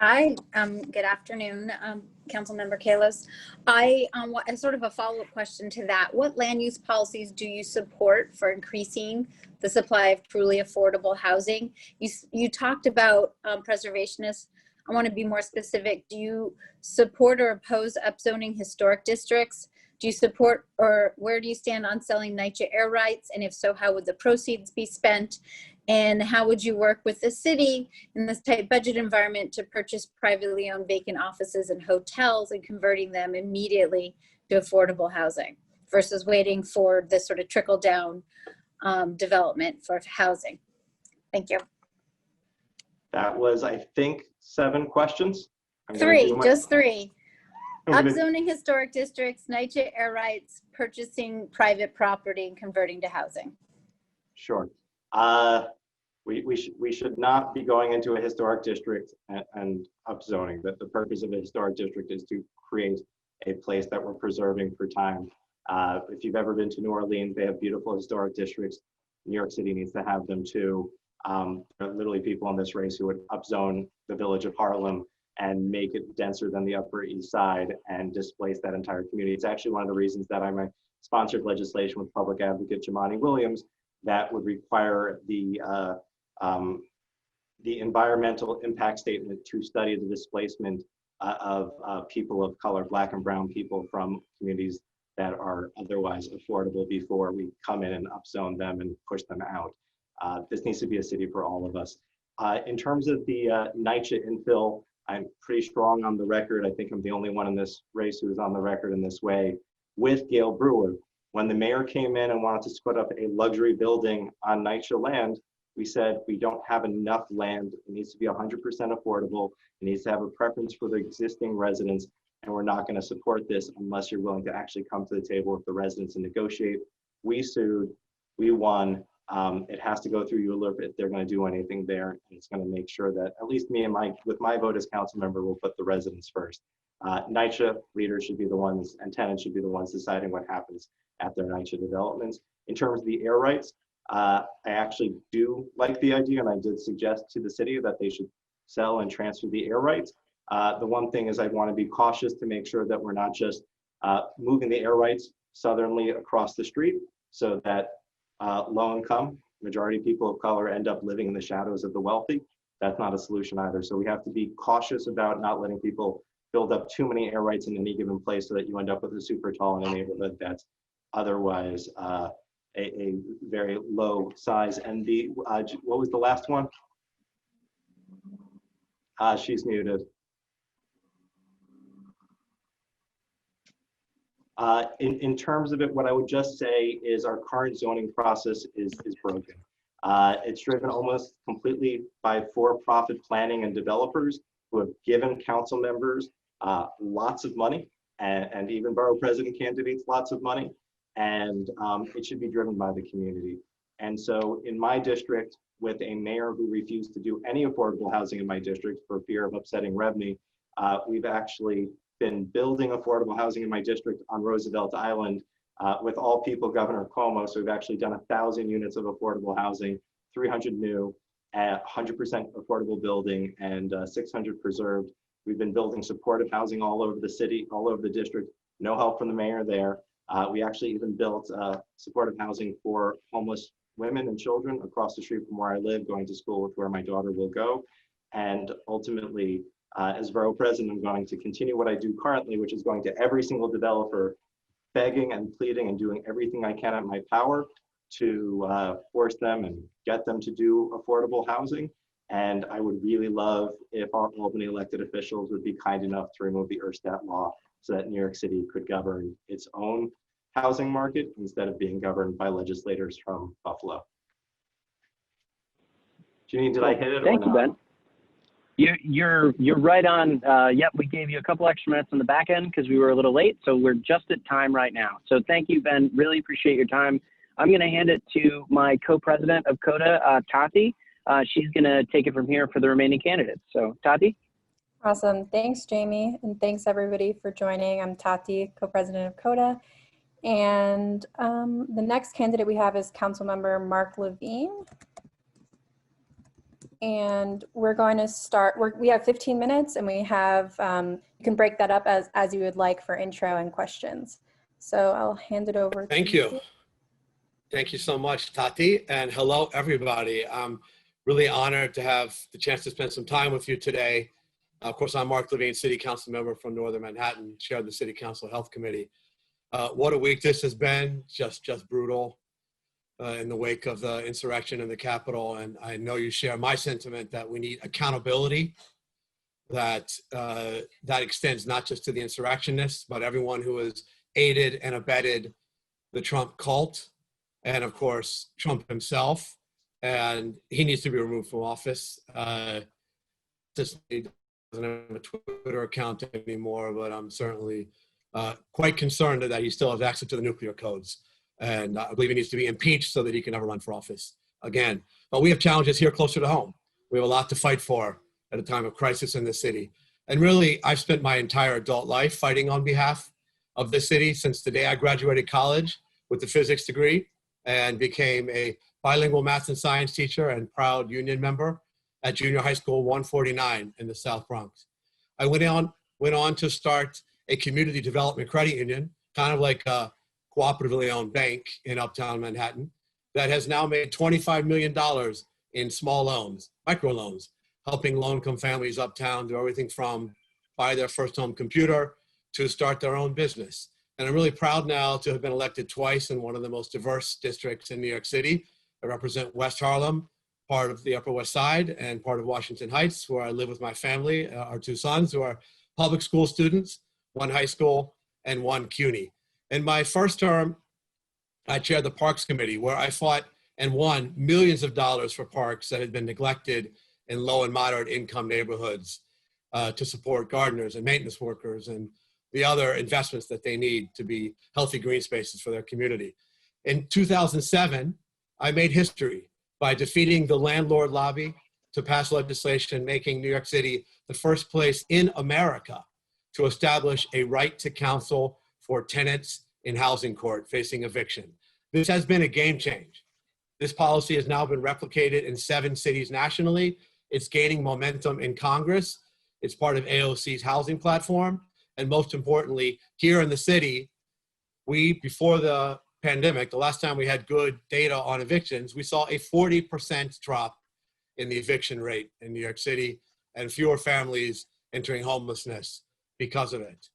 Hi, good afternoon, Councilmember Kalis. I sort of a follow-up question to that. What land use policies do you support for increasing the supply of truly affordable housing? You talked about preservationists. I want to be more specific. Do you support or oppose upzoning historic districts? Do you support, or where do you stand on selling NYCHA air rights? And if so, how would the proceeds be spent? And how would you work with the city in this tight budget environment to purchase privately owned vacant offices and hotels and converting them immediately to affordable housing versus waiting for this sort of trickle down development for housing? Thank you. That was, I think, 7 questions. Just three. Upzoning historic districts, NYCHA air rights, purchasing private property and converting to housing. Sure. We should not be going into a historic district and upzoning. That the purpose of a historic district is to create a place that we're preserving for time. If you've ever been to New Orleans, they have beautiful historic districts. New York City needs to have them too. There are literally people in this race who would upzone the village of Harlem and make it denser than the Upper East Side and displace that entire community. It's actually one of the reasons that I sponsored legislation with public advocate Jamani Williams that would require the environmental impact statement to study the displacement of people of color, Black and brown people from communities that are otherwise affordable before we come in and upzone them and push them out. This needs to be a city for all of us. In terms of the NYCHA infill, I'm pretty strong on the record. I think I'm the only one in this race who is on the record in this way with Gail Brewer. When the mayor came in and wanted to put up a luxury building on NYCHA land, we said we don't have enough land. It needs to be 100% affordable. It needs to have a preference for the existing residents, and we're not going to support this unless you're willing to actually come to the table with the residents and negotiate. We sued, we won. It has to go through ULURP if they're going to do anything there, and it's going to make sure that at least me and with my vote as council member, will put the residents first. NYCHA leaders should be the ones, and tenants should be the ones deciding what happens at their NYCHA developments. In terms of the air rights, I actually do like the idea, and I did suggest to the city that they should sell and transfer the air rights. The one thing is I want to be cautious to make sure that we're not just moving the air rights southernly across the street so that low income, majority people of color end up living in the shadows of the wealthy. That's not a solution either. So we have to be cautious about not letting people build up too many air rights in any given place so that you end up with a super tall in a neighborhood that's otherwise a very low size. And the, what was the last one? She's muted. In terms of it, what I would just say is our current zoning process is broken. It's driven almost completely by for-profit planning and developers who have given council members lots of money and even borough president candidates lots of money. And it should be driven by the community. And so in my district, with a mayor who refused to do any affordable housing in my district for fear of upsetting revenue, we've actually been building affordable housing in my district on Roosevelt Island with all people Governor Cuomo. So we've actually done 1,000 units of affordable housing, 300 new, 100% affordable building, and 600 preserved. We've been building supportive housing all over the city, all over the district. No help from the mayor there. We actually even built supportive housing for homeless women and children across the street from where I live, going to school with where my daughter will go. And ultimately, as borough president, I'm going to continue what I do currently, which is going to every single developer, begging and pleading and doing everything I can at my power to force them and get them to do affordable housing. And I would really love if our Albany elected officials would be kind enough to remove the Erstat law so that New York City could govern its own housing market instead of being governed by legislators from Buffalo. Janine, did I hit it? Thank you, Ben. You're right on. Yep, we gave you a couple extra minutes on the back end because we were a little late, so we're just at time right now. So thank you, Ben. Really appreciate your time. I'm going to hand it to my co-president of CODA, Tati. She's going to take it from here for the remaining candidates. So Tati. Awesome. Thanks, Jamie. And thanks everybody for joining. I'm Tati, co-president of CODA. And the next candidate we have is Councilmember Mark Levine. And we're going to start, we have 15 minutes and we have, you can break that up as you would like for intro and questions. So I'll hand it over to you. Thank you. Thank you so much, Tati. And hello, everybody. I'm really honored to have the chance to spend some time with you today. Of course, I'm Mark Levine, City Council member from Northern Manhattan, chair of the City Council Health Committee. What a week this has been, just brutal in the wake of the insurrection in the Capitol. And I know you share my sentiment that we need accountability, that extends not just to the insurrectionists, but everyone who has aided and abetted the Trump cult, and of course, Trump himself. And he needs to be removed from office. He doesn't have a Twitter account anymore, but I'm certainly quite concerned that he still has access to the nuclear codes. And I believe he needs to be impeached so that he can never run for office again. But we have challenges here closer to home. We have a lot to fight for at a time of crisis in the city. And really, I've spent my entire adult life fighting on behalf of this city since the day I graduated college with a physics degree and became a bilingual math and science teacher and proud union member at Junior High School 149 in the South Bronx. I went on to start a community development credit union, kind of like a cooperatively owned bank in Uptown Manhattan, that has now made $25 million in small loans, microloans, helping low-income families uptown do everything from buy their first home computer to start their own business. And I'm really proud now to have been elected twice in one of the most diverse districts in New York City. I represent West Harlem, part of the Upper West Side, and part of Washington Heights, where I live with my family, our two sons, who are public school students, one high school and one CUNY. In my first term, I chaired the Parks Committee, where I fought and won millions of dollars for parks that had been neglected in low and moderate income neighborhoods to support gardeners and maintenance workers and the other investments that they need to be healthy green spaces for their community. In 2007, I made history by defeating the landlord lobby to pass legislation making New York City the first place in America to establish a right to counsel for tenants in housing court facing eviction. This has been a game change. This policy has now been replicated in 7 cities nationally. It's gaining momentum in Congress. It's part of AOC's housing platform. And most importantly, here in the city, before the pandemic, the last time we had good data on evictions, we saw a 40% drop in the eviction rate in New York City and fewer families entering homelessness because of it.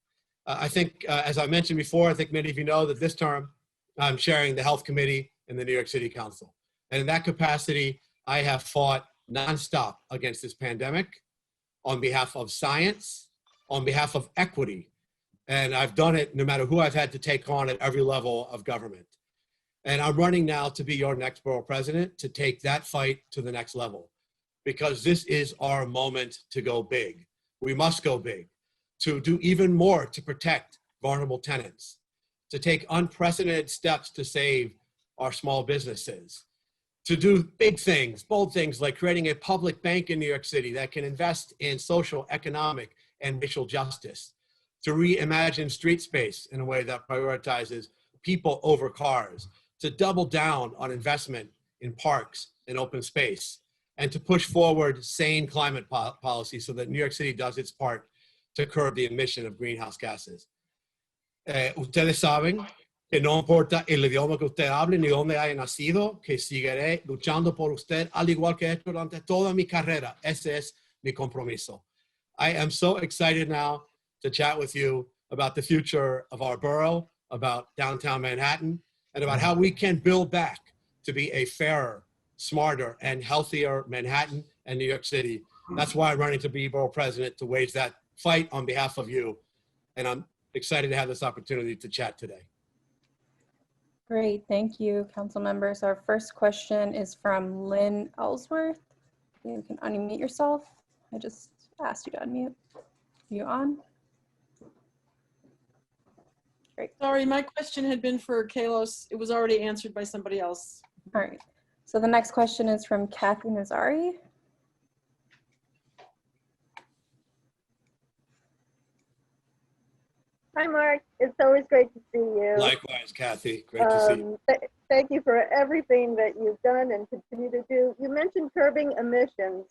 I think, as I mentioned before, I think many of you know that this term I'm chairing the Health Committee in the New York City Council. And in that capacity, I have fought nonstop against this pandemic on behalf of science, on behalf of equity. And I've done it no matter who I've had to take on at every level of government. And I'm running now to be your next borough president to take that fight to the next level, because this is our moment to go big. We must go big, to do even more to protect vulnerable tenants, to take unprecedented steps to save our small businesses, to do big things, bold things like creating a public bank in New York City that can invest in social, economic, and racial justice, to reimagine street space in a way that prioritizes people over cars, to double down on investment in parks and open space, and to push forward sane climate policy so that New York City does its part to curb the emission of greenhouse gases. Ustedes saben que no importa el idioma que usted hable ni dónde haya nacido, que seguiré luchando por usted, al igual que he hecho durante toda mi carrera. Ese es mi compromiso. I am so excited now to chat with you about the future of our borough, about downtown Manhattan, and about how we can build back to be a fairer, smarter, and healthier Manhattan and New York City. That's why I'm running to be borough president, to wage that fight on behalf of you. And I'm excited to have this opportunity to chat today. Great, thank you, council members. Our first question is from Lynn Ellsworth. You can unmute yourself. I just asked you to unmute. You on? Great. Sorry, my question had been for Kalos. It was already answered by somebody else. All right. So the next question is from Kathy Nazari. Hi, Mark. It's always great to see you. Likewise, Kathy. Great to see you. Thank you for everything that you've done and continue to do. You mentioned curbing emissions.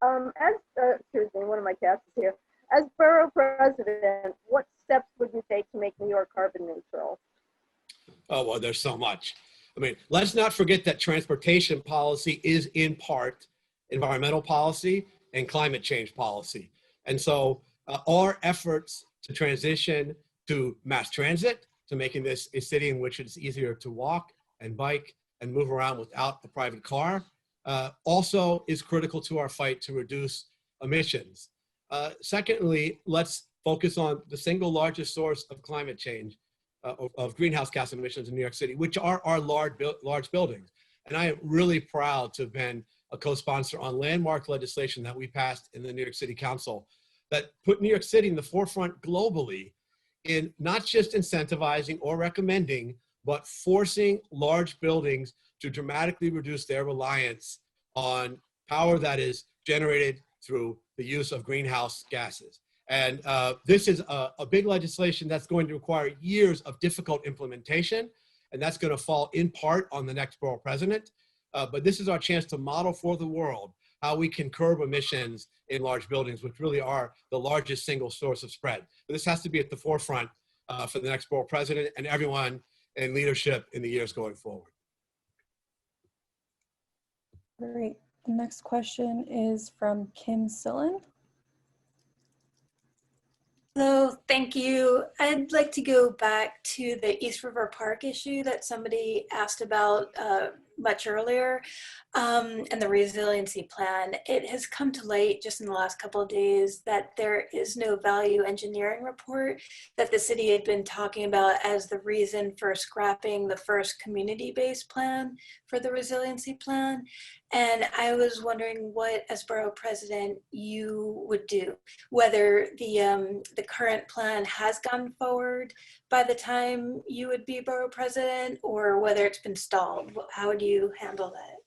Excuse me, one of my cats is here. As borough president, what steps would you take to make New York carbon neutral? Oh, well, there's so much. I mean, let's not forget that transportation policy is in part environmental policy and climate change policy. And so our efforts to transition to mass transit, to making this a city in which it's easier to walk and bike and move around without a private car, also is critical to our fight to reduce emissions. Secondly, let's focus on the single largest source of climate change, of greenhouse gas emissions in New York City, which are our large buildings. And I am really proud to have been a co-sponsor on landmark legislation that we passed in the New York City Council that put New York City in the forefront globally in not just incentivizing or recommending, but forcing large buildings to dramatically reduce their reliance on power that is generated through the use of greenhouse gases. And this is a big legislation that's going to require years of difficult implementation, and that's going to fall in part on the next borough president. But this is our chance to model for the world how we can curb emissions in large buildings, which really are the largest single source of spread. But this has to be at the forefront for the next borough president and everyone in leadership in the years going forward. Great. The next question is from Kim Sillen. Hello, thank you. I'd like to go back to the East River Park issue that somebody asked about much earlier, and the resiliency plan. It has come to light just in the last couple of days that there is no value engineering report that the city had been talking about as the reason for scrapping the first community-based plan for the resiliency plan. And I was wondering what, as borough president, you would do, whether the current plan has gone forward by the time you would be borough president, or whether it's been stalled. How would you handle that?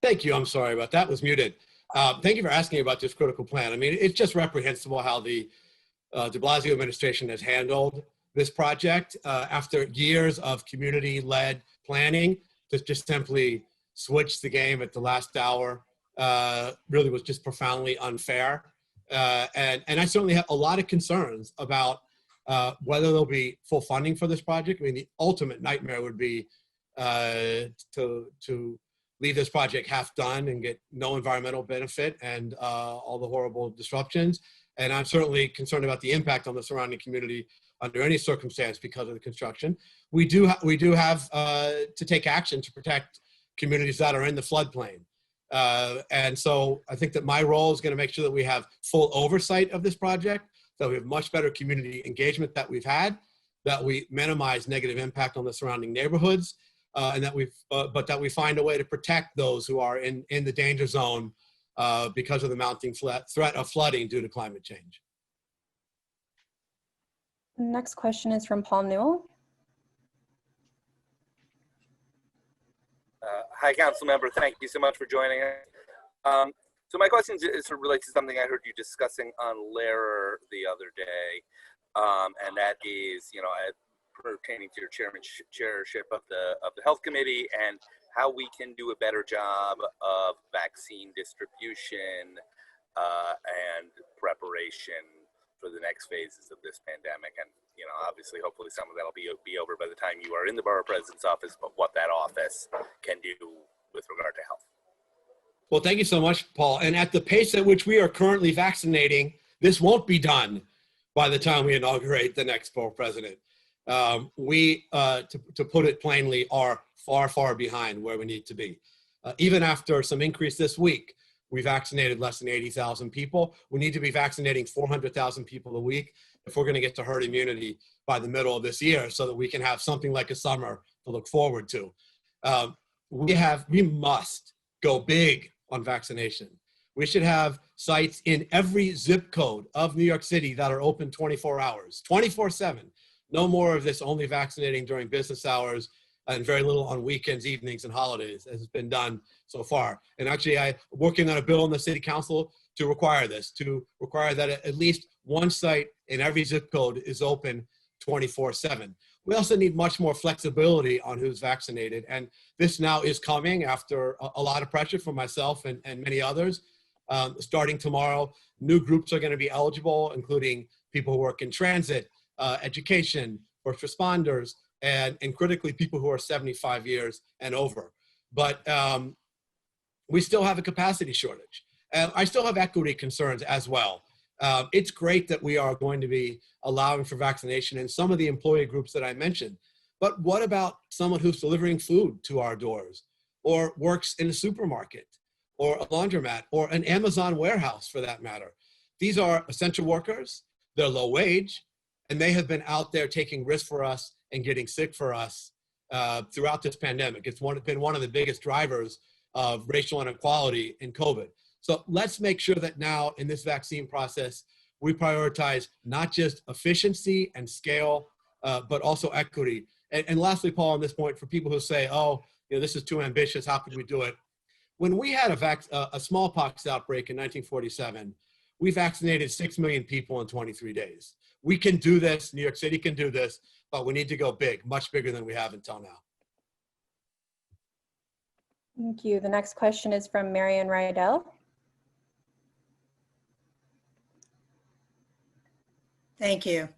Thank you. I'm sorry about that. Was muted. Thank you for asking about this critical plan. I mean, it's just reprehensible how the de Blasio administration has handled this project after years of community-led planning to just simply switch the game at the last hour. Really was just profoundly unfair. And I certainly have a lot of concerns about whether there'll be full funding for this project. I mean, the ultimate nightmare would be to leave this project half done and get no environmental benefit and all the horrible disruptions. And I'm certainly concerned about the impact on the surrounding community under any circumstance because of the construction. We do have to take action to protect communities that are in the floodplain. And so I think that my role is going to make sure that we have full oversight of this project, that we have much better community engagement that we've had, that we minimize negative impact on the surrounding neighborhoods, and that that we find a way to protect those who are in the danger zone because of the mounting threat of flooding due to climate change. Next question is from Paul Newell. Hi, council member. Thank you so much for joining us. So my question is sort of relates to something I heard you discussing on Lehrer the other day, and that is, you know, pertaining to your chairship of the health committee and how we can do a better job of vaccine distribution and preparation for the next phases of this pandemic. And, you know, obviously, hopefully some of that will be over by the time you are in the borough president's office, but what that office can do with regard to health. Well, thank you so much, Paul. And at the pace at which we are currently vaccinating, this won't be done by the time we inaugurate the next borough president. We, to put it plainly, are far, far behind where we need to be. Even after some increase this week, we vaccinated less than 80,000 people. We need to be vaccinating 400,000 people a week if we're going to get to herd immunity by the middle of this year so that we can have something like a summer to look forward to. We must go big on vaccination. We should have sites in every zip code of New York City that are open 24 hours, 24/7. No more of this only vaccinating during business hours and very little on weekends, evenings, and holidays, as has been done so far. And actually, I'm working on a bill in the city council to require this, to require that at least one site in every zip code is open 24/7. We also need much more flexibility on who's vaccinated. And this now is coming after a lot of pressure from myself and many others. Starting tomorrow, new groups are going to be eligible, including people who work in transit, education, first responders, and critically people who are 75 years and over. But we still have a capacity shortage. I still have equity concerns as well. It's great that we are going to be allowing for vaccination in some of the employee groups that I mentioned. But what about someone who's delivering food to our doors, or works in a supermarket, or a laundromat, or an Amazon warehouse for that matter? These are essential workers. They're low wage, and they have been out there taking risks for us and getting sick for us throughout this pandemic. It's been one of the biggest drivers of racial inequality in COVID. So let's make sure that now in this vaccine process, we prioritize not just efficiency and scale, but also equity. And lastly, Paul, on this point, for people who say, oh, you know, this is too ambitious, how could we do it? When we had a smallpox outbreak in 1947, we vaccinated 6 million people in 23 days. We can do this. New York City can do this, but we need to go big, much bigger than we have until now. Thank you. The next question is from Marian Rydell. Thank you.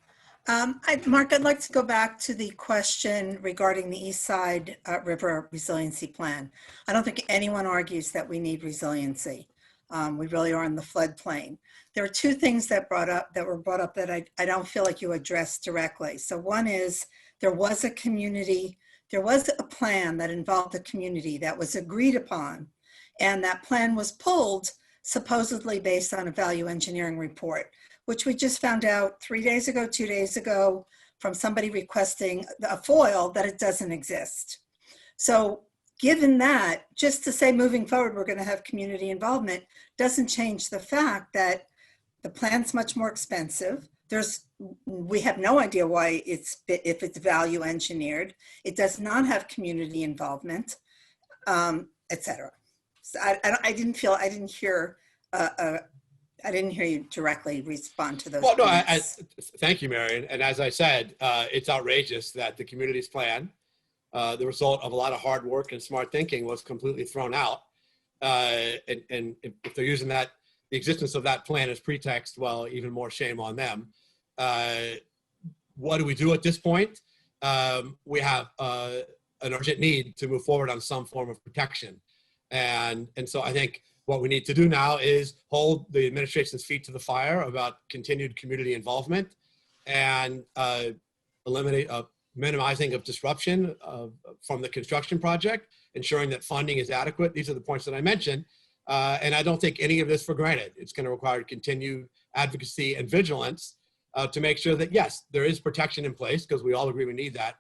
Mark, I'd like to go back to the question regarding the East Side River Resiliency Plan. I don't think anyone argues that we need resiliency. We really are in the floodplain. There are two things that were brought up that I don't feel like you addressed directly. So one is there was a plan that involved the community that was agreed upon, and that plan was pulled supposedly based on a value engineering report, which we just found out 2 days ago, from somebody requesting a FOIL that it doesn't exist. So given that, just to say moving forward, we're going to have community involvement doesn't change the fact that the plan's much more expensive. We have no idea why if it's value engineered. It does not have community involvement, et cetera. So I didn't hear you directly respond to those. Well, no, thank you, Marion. And as I said, it's outrageous that the community's plan, the result of a lot of hard work and smart thinking, was completely thrown out. And if they're using the existence of that plan as pretext, well, even more shame on them. What do we do at this point? We have an urgent need to move forward on some form of protection. And so I think what we need to do now is hold the administration's feet to the fire about continued community involvement and eliminate minimizing of disruption from the construction project, ensuring that funding is adequate. These are the points that I mentioned. And I don't take any of this for granted. It's going to require continued advocacy and vigilance to make sure that, yes, there is protection in place, because we all agree we need that,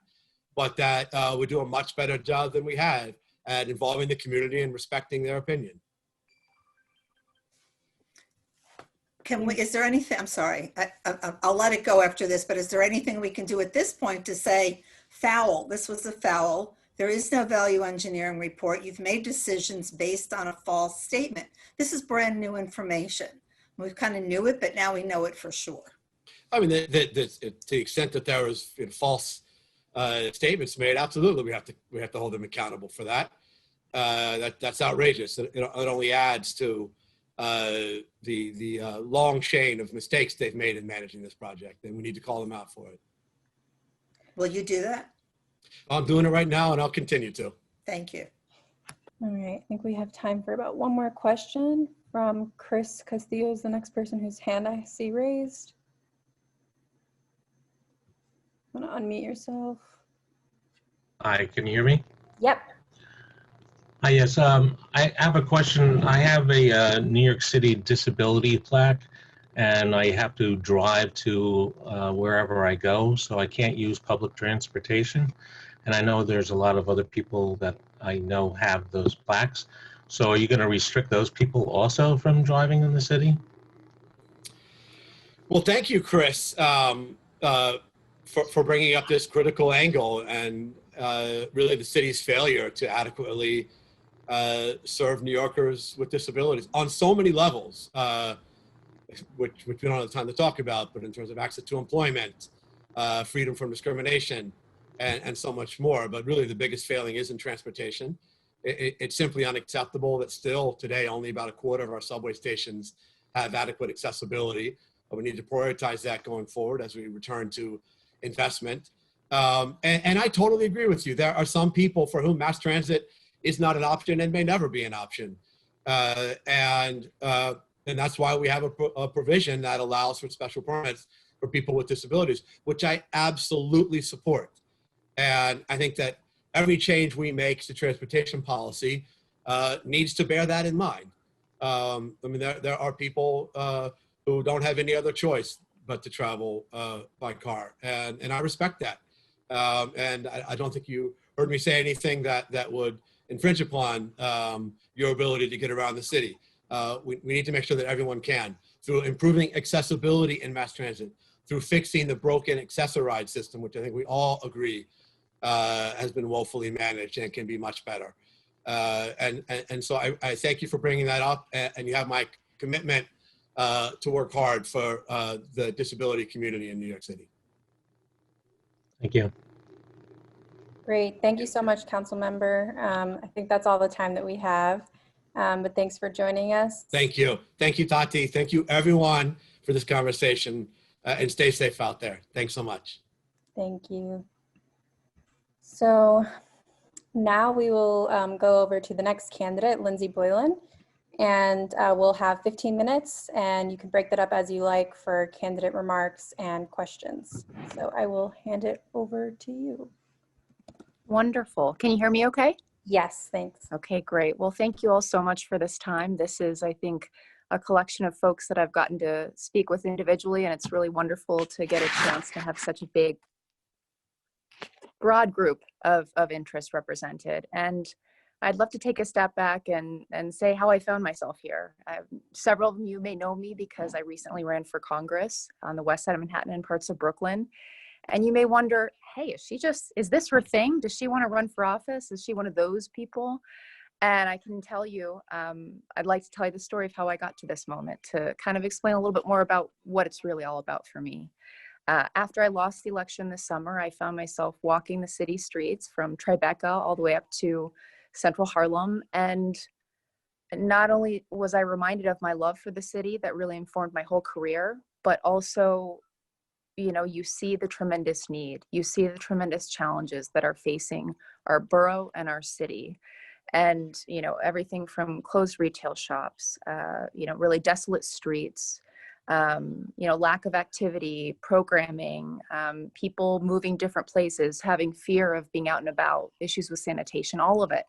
but that we do a much better job than we had at involving the community and respecting their opinion. Is there anything, I'm sorry, I'll let it go after this, but is there anything we can do at this point to say, foul, this was a foul, there is no value engineering report, you've made decisions based on a false statement. This is brand new information. We kind of knew it, but now we know it for sure. I mean, to the extent that there was false statements made, absolutely, we have to hold them accountable for that. That's outrageous. It only adds to the long chain of mistakes they've made in managing this project, and we need to call them out for it. Will you do that? I'm doing it right now, and I'll continue to. Thank you. All right, I think we have time for about one more question from Chris Castillo, is the next person whose hand I see raised. Want to unmute yourself? Hi, can you hear me? Yep. Hi, yes. I have a question. I have a New York City disability plaque, and I have to drive to wherever I go, so I can't use public transportation. And I know there's a lot of other people that I know have those plaques. So are you going to restrict those people also from driving in the city? Well, thank you, Chris, for bringing up this critical angle and really the city's failure to adequately serve New Yorkers with disabilities on so many levels, which we don't have time to talk about, but in terms of access to employment, freedom from discrimination, and so much more. But really the biggest failing is in transportation. It's simply unacceptable that still today only about a quarter of our subway stations have adequate accessibility. We need to prioritize that going forward as we return to investment. And I totally agree with you. There are some people for whom mass transit is not an option and may never be an option. And that's why we have a provision that allows for special permits for people with disabilities, which I absolutely support. And I think that every change we make to transportation policy needs to bear that in mind. I mean, there are people who don't have any other choice but to travel by car, and I respect that. And I don't think you heard me say anything that would infringe upon your ability to get around the city. We need to make sure that everyone can, through improving accessibility in mass transit, through fixing the broken accessoride system, which I think we all agree has been woefully managed and can be much better. And so I thank you for bringing that up, and you have my commitment to work hard for the disability community in New York City. Thank you. Great. Thank you so much, Council Member. I think that's all the time that we have, but thanks for joining us. Thank you. Thank you, Tati. Thank you, everyone, for this conversation, and stay safe out there. Thanks so much. Thank you. So now we will go over to the next candidate, Lindsey Boylan, and we'll have 15 minutes, and you can break that up as you like for candidate remarks and questions. So I will hand it over to you. Wonderful. Can you hear me okay? Yes, thanks. Okay, great. Well, thank you all so much for this time. This is, I think, a collection of folks that I've gotten to speak with individually, and it's really wonderful to get a chance to have such a big, broad group of interest represented. And I'd love to take a step back and say how I found myself here. Several of you may know me because I recently ran for Congress on the west side of Manhattan and parts of Brooklyn. And you may wonder, hey, is this her thing? Does she want to run for office? Is she one of those people? And I can tell you, I'd like to tell you the story of how I got to this moment to kind of explain a little bit more about what it's really all about for me. After I lost the election this summer, I found myself walking the city streets from Tribeca all the way up to Central Harlem. And not only was I reminded of my love for the city that really informed my whole career, but also, you know, you see the tremendous need, you see the tremendous challenges that are facing our borough and our city. And, you know, everything from closed retail shops, you know, really desolate streets, you know, lack of activity, programming, people moving different places, having fear of being out and about, issues with sanitation, all of it.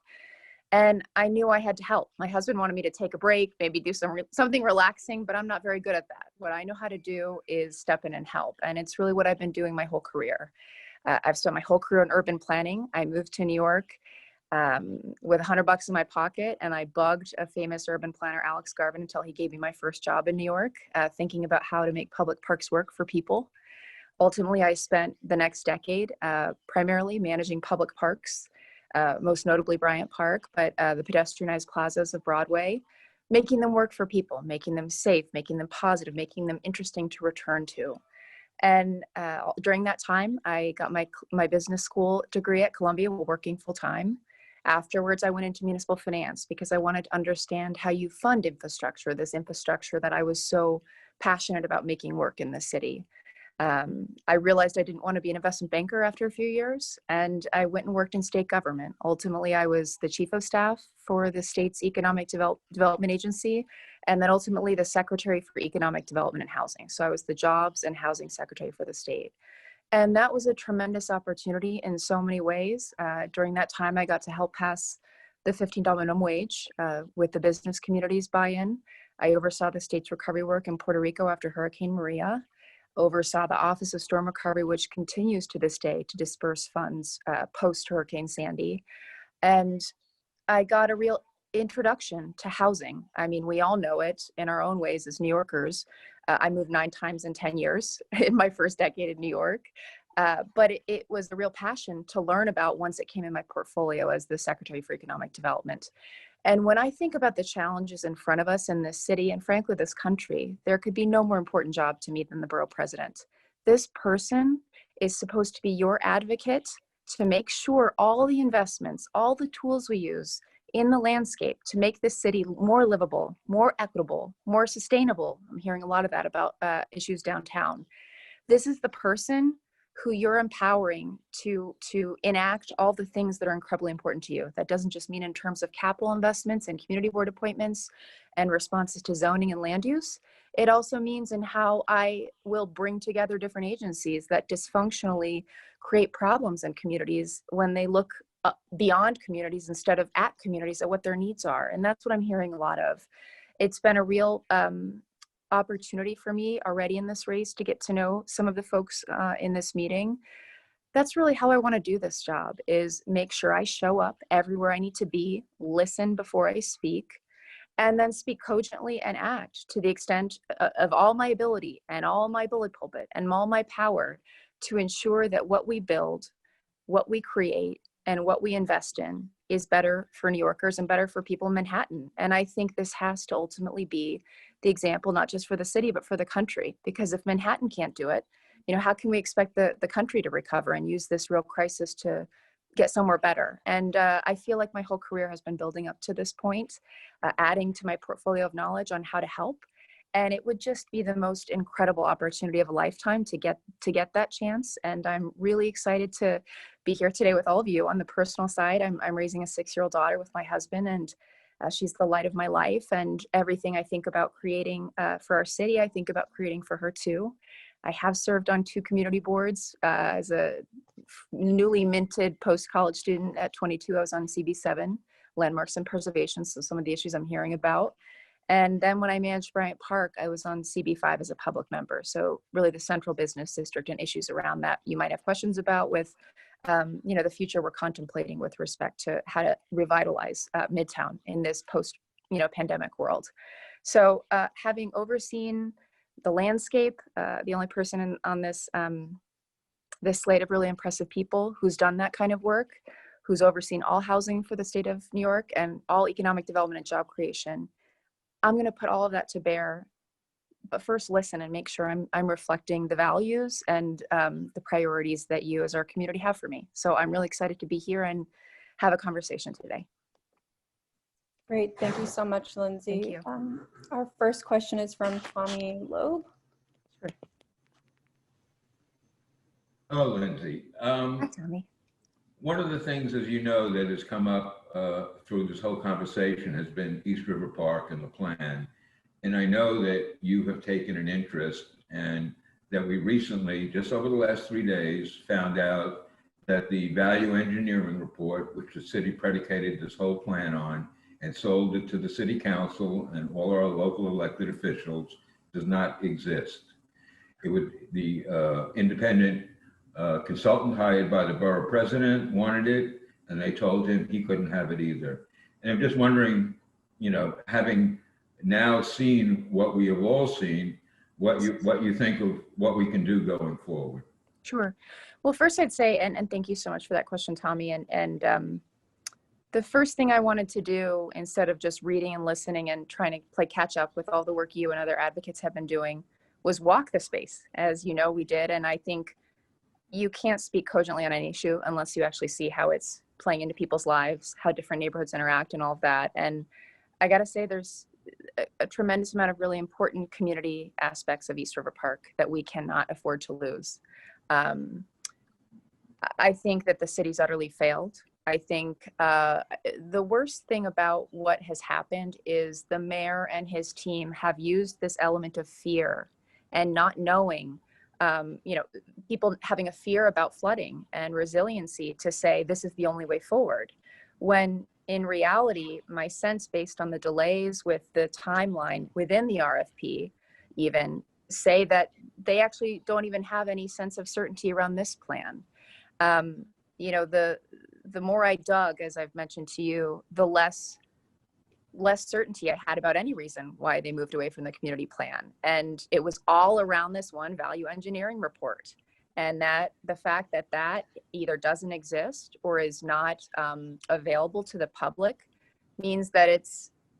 And I knew I had to help. My husband wanted me to take a break, maybe do something relaxing, but I'm not very good at that. What I know how to do is step in and help. And it's really what I've been doing my whole career. I've spent my whole career in urban planning. I moved to New York with $100 in my pocket, and I bugged a famous urban planner, Alex Garvin, until he gave me my first job in New York, thinking about how to make public parks work for people. Ultimately, I spent the next decade primarily managing public parks, most notably Bryant Park, but the pedestrianized plazas of Broadway, making them work for people, making them safe, making them positive, making them interesting to return to. And during that time, I got my business school degree at Columbia while working full time. Afterwards, I went into municipal finance because I wanted to understand how you fund infrastructure, this infrastructure that I was so passionate about making work in the city. I realized I didn't want to be an investment banker after a few years, and I went and worked in state government. Ultimately, I was the chief of staff for the state's economic development agency, and then ultimately the secretary for economic development and housing. So I was the jobs and housing secretary for the state. And that was a tremendous opportunity in so many ways. During that time, I got to help pass the $15 minimum wage with the business community's buy-in. I oversaw the state's recovery work in Puerto Rico after Hurricane Maria, oversaw the Office of Storm Recovery, which continues to this day to disperse funds post-Hurricane Sandy. And I got a real introduction to housing. I mean, we all know it in our own ways as New Yorkers. I moved 9 times in 10 years in my first decade in New York. But it was a real passion to learn about once it came in my portfolio as the Secretary for Economic Development. And when I think about the challenges in front of us in this city and frankly this country, there could be no more important job to me than the borough president. This person is supposed to be your advocate to make sure all the investments, all the tools we use in the landscape to make this city more livable, more equitable, more sustainable. I'm hearing a lot of that about issues downtown. This is the person who you're empowering to enact all the things that are incredibly important to you. That doesn't just mean in terms of capital investments and community board appointments and responses to zoning and land use. It also means in how I will bring together different agencies that dysfunctionally create problems in communities when they look beyond communities instead of at communities at what their needs are. And that's what I'm hearing a lot of. It's been a real opportunity for me already in this race to get to know some of the folks in this meeting. That's really how I want to do this job, is make sure I show up everywhere I need to be, listen before I speak, and then speak cogently and act to the extent of all my ability and all my bully pulpit and all my power to ensure that what we build, what we create, and what we invest in is better for New Yorkers and better for people in Manhattan. And I think this has to ultimately be the example, not just for the city, but for the country. Because if Manhattan can't do it, how can we expect the country to recover and use this real crisis to get somewhere better? And I feel like my whole career has been building up to this point, adding to my portfolio of knowledge on how to help. And it would just be the most incredible opportunity of a lifetime to get that chance. And I'm really excited to be here today with all of you. On the personal side, I'm raising a 6-year-old daughter with my husband, and she's the light of my life. And everything I think about creating for our city, I think about creating for her too. I have served on 2 community boards as a newly minted post-college student at 22. I was on CB7, Landmarks and Preservation, so some of the issues I'm hearing about. And then when I managed Bryant Park, I was on CB5 as a public member. So really the central business district and issues around that you might have questions about with, the future we're contemplating with respect to how to revitalize Midtown in this post, pandemic world. So having overseen the landscape, the only person on this this slate of really impressive people who's done that kind of work, who's overseen all housing for the state of New York and all economic development and job creation, I'm going to put all of that to bear, but first listen and make sure I'm reflecting the values and the priorities that you as our community have for me. So I'm really excited to be here and have a conversation today. Great, thank you so much, Lindsey. Thank you. Our first question is from Tommy Loeb. Sure. Hello, Lindsey. Hi, Tommy. One of the things, as you know, that has come up through this whole conversation has been East River Park and the plan. And I know that you have taken an interest, and that we recently, just over the last 3 days, found out that the value engineering report, which the city predicated this whole plan on and sold it to the city council and all our local elected officials, does not exist. It would, the independent consultant hired by the borough president wanted it, and they told him he couldn't have it either. And I'm just wondering, having now seen what we have all seen, what you think of what we can do going forward. Sure. Well, first I'd say, and thank you so much for that question, Tommy. And the first thing I wanted to do, instead of just reading and listening and trying to play catch up with all the work you and other advocates have been doing, was walk the space, as you know we did. And I think you can't speak cogently on an issue unless you actually see how it's playing into people's lives, how different neighborhoods interact and all of that. And I gotta say, there's a tremendous amount of really important community aspects of East River Park that we cannot afford to lose. I think that the city's utterly failed. I think the worst thing about what has happened is the mayor and his team have used this element of fear and not knowing, people having a fear about flooding and resiliency to say this is the only way forward. When in reality, my sense based on the delays with the timeline within the RFP even say that they actually don't even have any sense of certainty around this plan. The more I dug, as I've mentioned to you, the less certainty I had about any reason why they moved away from the community plan. And it was all around this one value engineering report. And that the fact that that either doesn't exist or is not available to the public means that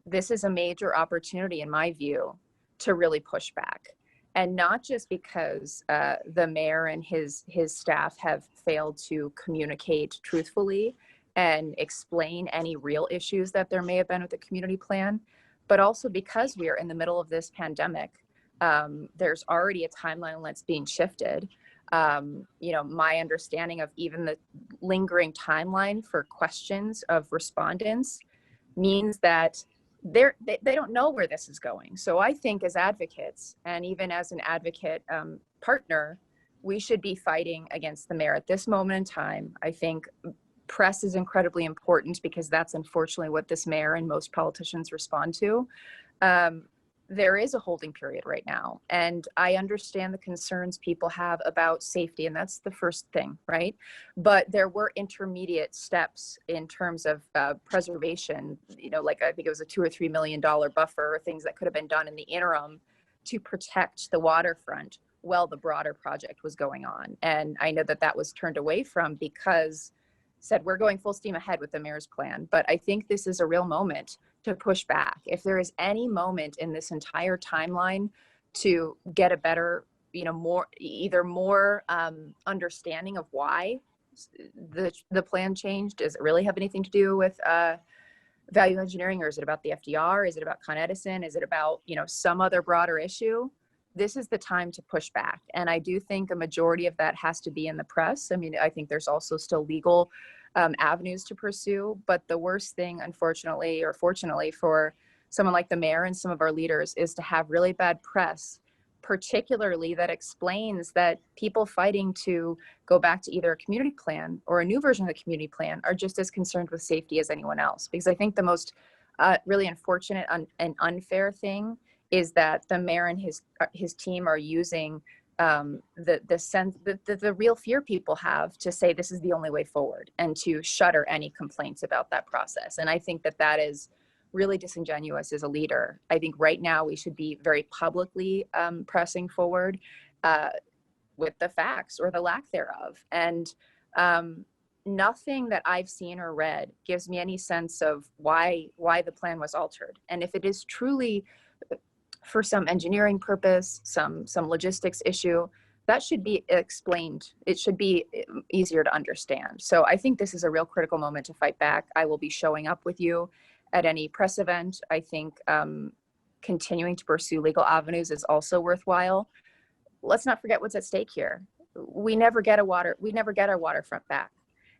this is a major opportunity, in my view, to really push back. And not just because the mayor and his staff have failed to communicate truthfully and explain any real issues that there may have been with the community plan, but also because we are in the middle of this pandemic. There's already a timeline that's being shifted. My understanding of even the lingering timeline for questions of respondents means that they don't know where this is going. So I think as advocates, and even as an advocate partner, we should be fighting against the mayor at this moment in time. I think press is incredibly important because that's unfortunately what this mayor and most politicians respond to. There is a holding period right now, and I understand the concerns people have about safety, and that's the first thing, right? But there were intermediate steps in terms of preservation, like I think it was a $2 or $3 million buffer, or things that could have been done in the interim to protect the waterfront while the broader project was going on. And I know that was turned away from because said, we're going full steam ahead with the mayor's plan. But I think this is a real moment to push back. If there is any moment in this entire timeline to get a better, more understanding of why the plan changed, does it really have anything to do with value engineering, or is it about the FDR? Is it about Con Edison? Is it about, some other broader issue? This is the time to push back. And I do think a majority of that has to be in the press. I mean, I think there's also still legal avenues to pursue, but the worst thing, unfortunately, or fortunately for someone like the mayor and some of our leaders, is to have really bad press, particularly that explains that people fighting to go back to either a community plan or a new version of the community plan are just as concerned with safety as anyone else. Because I think the most really unfortunate and unfair thing is that the mayor and his team are using the real fear people have to say this is the only way forward, and to shutter any complaints about that process. And I think that is really disingenuous as a leader. I think right now we should be very publicly pressing forward with the facts or the lack thereof. And nothing that I've seen or read gives me any sense of why the plan was altered. And if it is truly for some engineering purpose, some logistics issue, that should be explained. It should be easier to understand. So I think this is a real critical moment to fight back. I will be showing up with you at any press event. I think continuing to pursue legal avenues is also worthwhile. Let's not forget what's at stake here. We never get our waterfront back.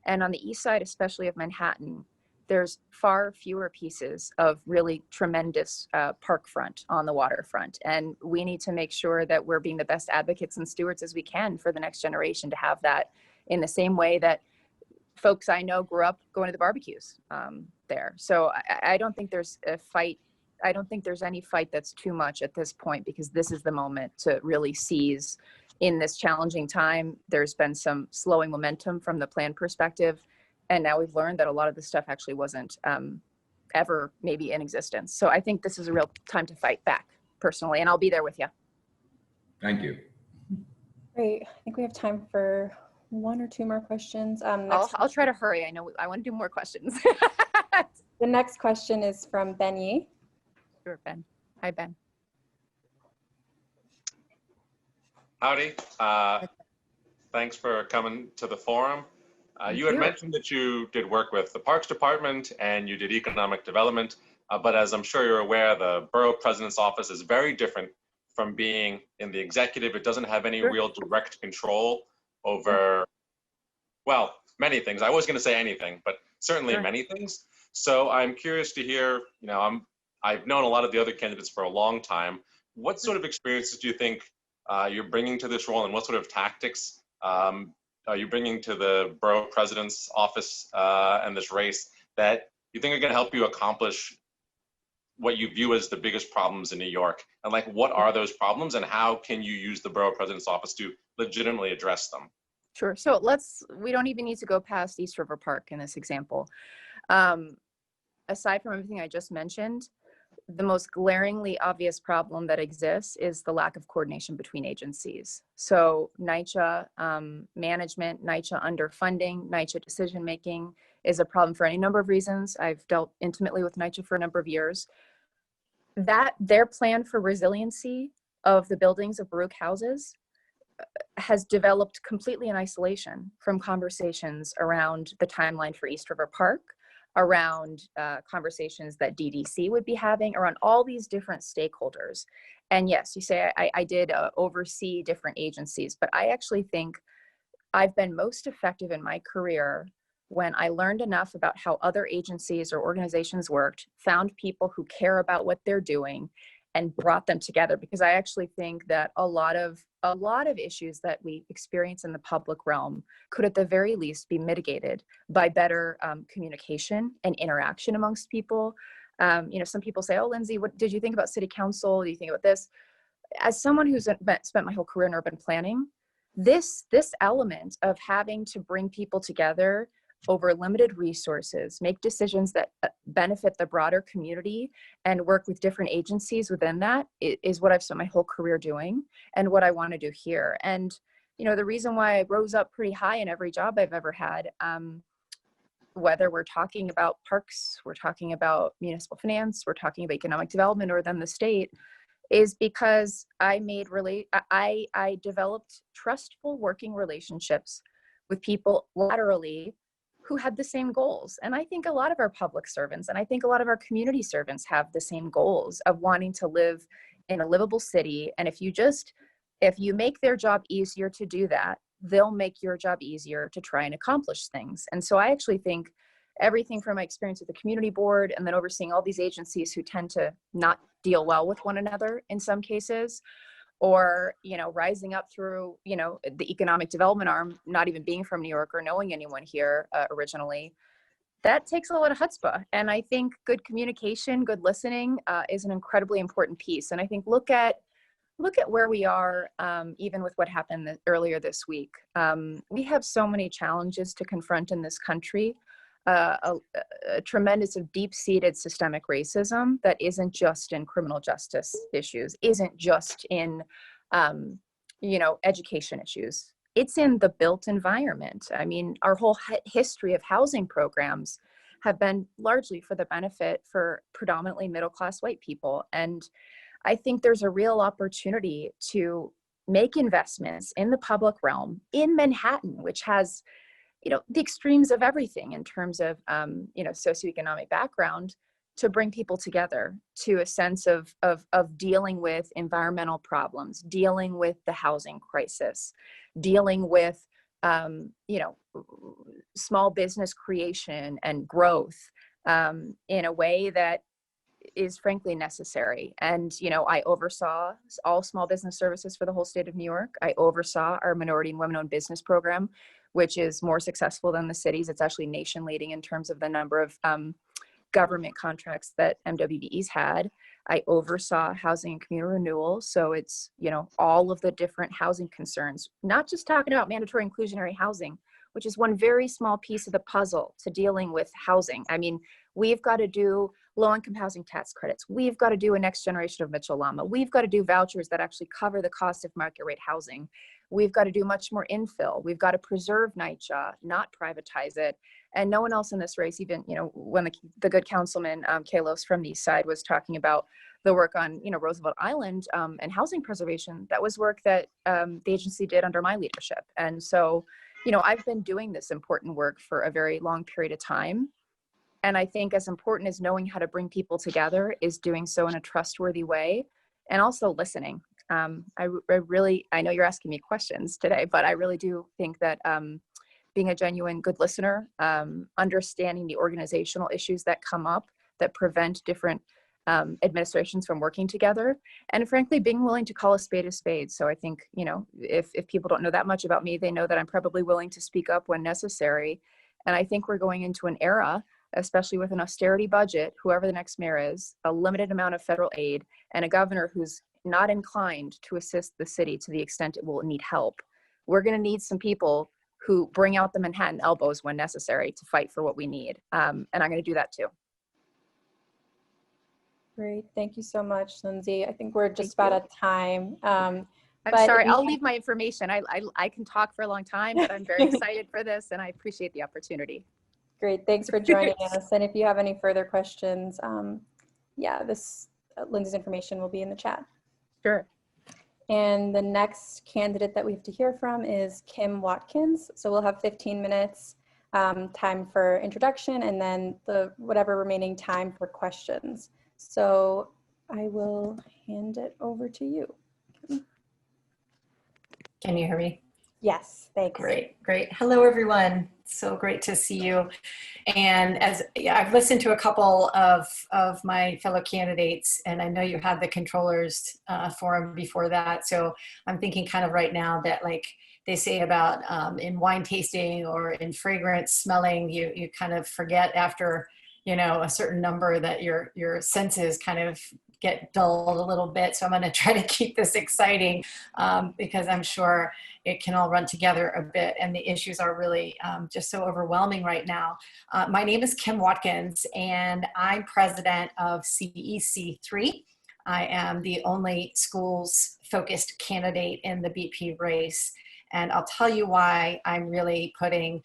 And on the east side, especially of Manhattan, there's far fewer pieces of really tremendous park front on the waterfront. And we need to make sure that we're being the best advocates and stewards as we can for the next generation to have that, in the same way that folks I know grew up going to the barbecues there. So I don't think there's a fight. I don't think there's any fight that's too much at this point, because this is the moment to really seize in this challenging time. There's been some slowing momentum from the plan perspective. And now we've learned that a lot of this stuff actually wasn't ever maybe in existence. So I think this is a real time to fight back, personally, and I'll be there with you. Thank you. Great. I think we have time for one or two more questions. I'll try to hurry. I know I want to do more questions. The next question is from Ben Yee. Sure, Ben. Hi, Ben. Howdy. Thanks for coming to the forum. You had mentioned that you did work with the Parks Department and you did economic development, but as I'm sure you're aware, the Borough President's office is very different from being in the executive. It doesn't have any real direct control over, well, many things. I was going to say anything, but certainly many things. So I'm curious to hear, I've known a lot of the other candidates for a long time. What sort of experiences do you think you're bringing to this role, and what sort of tactics are you bringing to the Borough President's office and this race that you think are going to help you accomplish what you view as the biggest problems in New York? And what are those problems, and how can you use the Borough President's office to legitimately address them? Sure. So we don't even need to go past East River Park in this example. Aside from everything I just mentioned, the most glaringly obvious problem that exists is the lack of coordination between agencies. So NYCHA management, NYCHA underfunding, NYCHA decision-making is a problem for any number of reasons. I've dealt intimately with NYCHA for a number of years. Their plan for resiliency of the buildings of Baruch houses has developed completely in isolation from conversations around the timeline for East River Park, around conversations that DDC would be having, around all these different stakeholders. And yes, you say I did oversee different agencies, but I actually think I've been most effective in my career when I learned enough about how other agencies or organizations worked, found people who care about what they're doing, and brought them together. Because I actually think that a lot of issues that we experience in the public realm could at the very least be mitigated by better communication and interaction amongst people. Some people say, oh, Lindsey, what did you think about city council? Do you think about this? As someone who's spent my whole career in urban planning, this element of having to bring people together over limited resources, make decisions that benefit the broader community, and work with different agencies within that is what I've spent my whole career doing, and what I want to do here. And the reason why I rose up pretty high in every job I've ever had, whether we're talking about parks, we're talking about municipal finance, we're talking about economic development, or then the state, is because I developed trustful working relationships with people laterally who had the same goals. And I think a lot of our public servants, and I think a lot of our community servants have the same goals of wanting to live in a livable city. And if you make their job easier to do that, they'll make your job easier to try and accomplish things. And so I actually think everything from my experience with the community board and then overseeing all these agencies who tend to not deal well with one another in some cases, or, rising up through, the economic development arm, not even being from New York or knowing anyone here originally, that takes a lot of chutzpah. And I think good communication, good listening is an incredibly important piece. And I think look at where we are, even with what happened earlier this week. We have so many challenges to confront in this country. A tremendous of deep-seated systemic racism that isn't just in criminal justice issues, isn't just in, education issues. It's in the built environment. I mean, our whole history of housing programs have been largely for the benefit for predominantly middle-class white people. And I think there's a real opportunity to make investments in the public realm in Manhattan, which has the extremes of everything in terms of, socioeconomic background, to bring people together to a sense of dealing with environmental problems, dealing with the housing crisis, dealing with, small business creation and growth in a way that is frankly necessary. And, I oversaw all small business services for the whole state of New York. I oversaw our minority and women-owned business program, which is more successful than the cities. It's actually nation leading in terms of the number of government contracts that MWBE's had. I oversaw housing and community renewal. So it's, all of the different housing concerns, not just talking about mandatory inclusionary housing, which is one very small piece of the puzzle to dealing with housing. I mean, we've got to do low-income housing tax credits. We've got to do a next generation of Mitchell-Lama. We've got to do vouchers that actually cover the cost of market rate housing. We've got to do much more infill. We've got to preserve NYCHA, not privatize it. And no one else in this race, even, when the good councilman, Kalos from the East Side, was talking about the work on, Roosevelt Island and housing preservation, that was work that the agency did under my leadership. And so, I've been doing this important work for a very long period of time. And I think as important as knowing how to bring people together is doing so in a trustworthy way and also listening. I know you're asking me questions today, but I really do think that being a genuine good listener, understanding the organizational issues that come up that prevent different administrations from working together, and frankly, being willing to call a spade a spade. So I think, if people don't know that much about me, they know that I'm probably willing to speak up when necessary. And I think we're going into an era, especially with an austerity budget, whoever the next mayor is, a limited amount of federal aid, and a governor who's not inclined to assist the city to the extent it will need help. We're going to need some people who bring out the Manhattan elbows when necessary to fight for what we need. And I'm going to do that too. Great. Thank you so much, Lindsay. I think we're just about at time. I'm sorry, I'll leave my information. I can talk for a long time, but I'm very excited for this and I appreciate the opportunity. Great. Thanks for joining us. And if you have any further questions, Lindsay's information will be in the chat. Sure. And the next candidate that we have to hear from is Kim Watkins. So we'll have 15 minutes time for introduction and then whatever remaining time for questions. So I will hand it over to you. Can you hear me? Yes, thanks. Great. Hello, everyone. So great to see you. And I've listened to a couple of my fellow candidates, and I know you had the controllers forum before that. So I'm thinking kind of right now that, like they say about in wine tasting or in fragrance smelling, you kind of forget after, a certain number that your senses kind of get dulled a little bit. So I'm going to try to keep this exciting because I'm sure it can all run together a bit. And the issues are really just so overwhelming right now. My name is Kim Watkins, and I'm president of CEC3. I am the only schools-focused candidate in the BP race. And I'll tell you why I'm really putting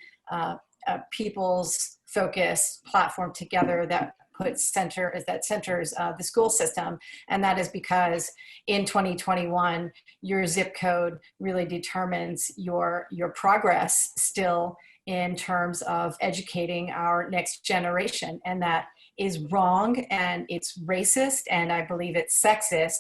people's focused platform together that centers the school system. And that is because in 2021, your zip code really determines your progress still in terms of educating our next generation. And that is wrong, and it's racist, and I believe it's sexist,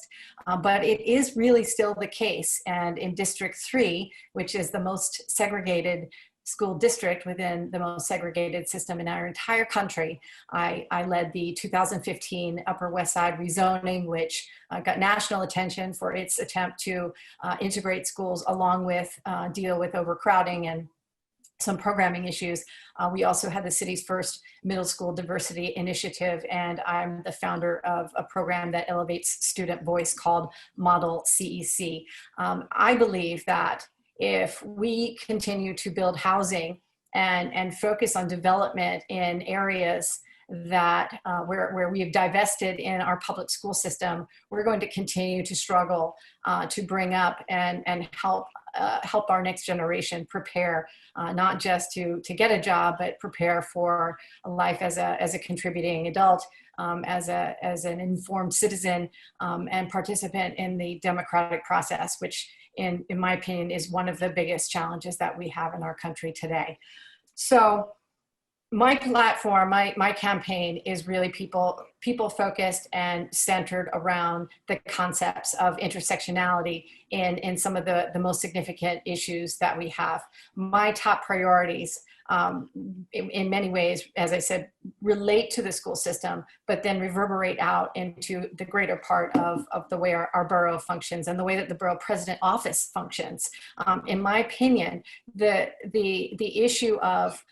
but it is really still the case. And in District 3, which is the most segregated school district within the most segregated system in our entire country, I led the 2015 Upper West Side rezoning, which got national attention for its attempt to integrate schools along with deal with overcrowding and some programming issues. We also had the city's first middle school diversity initiative, and I'm the founder of a program that elevates student voice called Model CEC. I believe that if we continue to build housing and focus on development in areas that where we have divested in our public school system, we're going to continue to struggle to bring up and help our next generation prepare, not just to get a job, but prepare for a life as a contributing adult, as an informed citizen, and participant in the democratic process, which in my opinion is one of the biggest challenges that we have in our country today. So my platform, my campaign is really people focused and centered around the concepts of intersectionality in some of the most significant issues that we have. My top priorities in many ways, as I said, relate to the school system, but then reverberate out into the greater part of the way our borough functions and the way that the borough president office functions. In my opinion, the issue of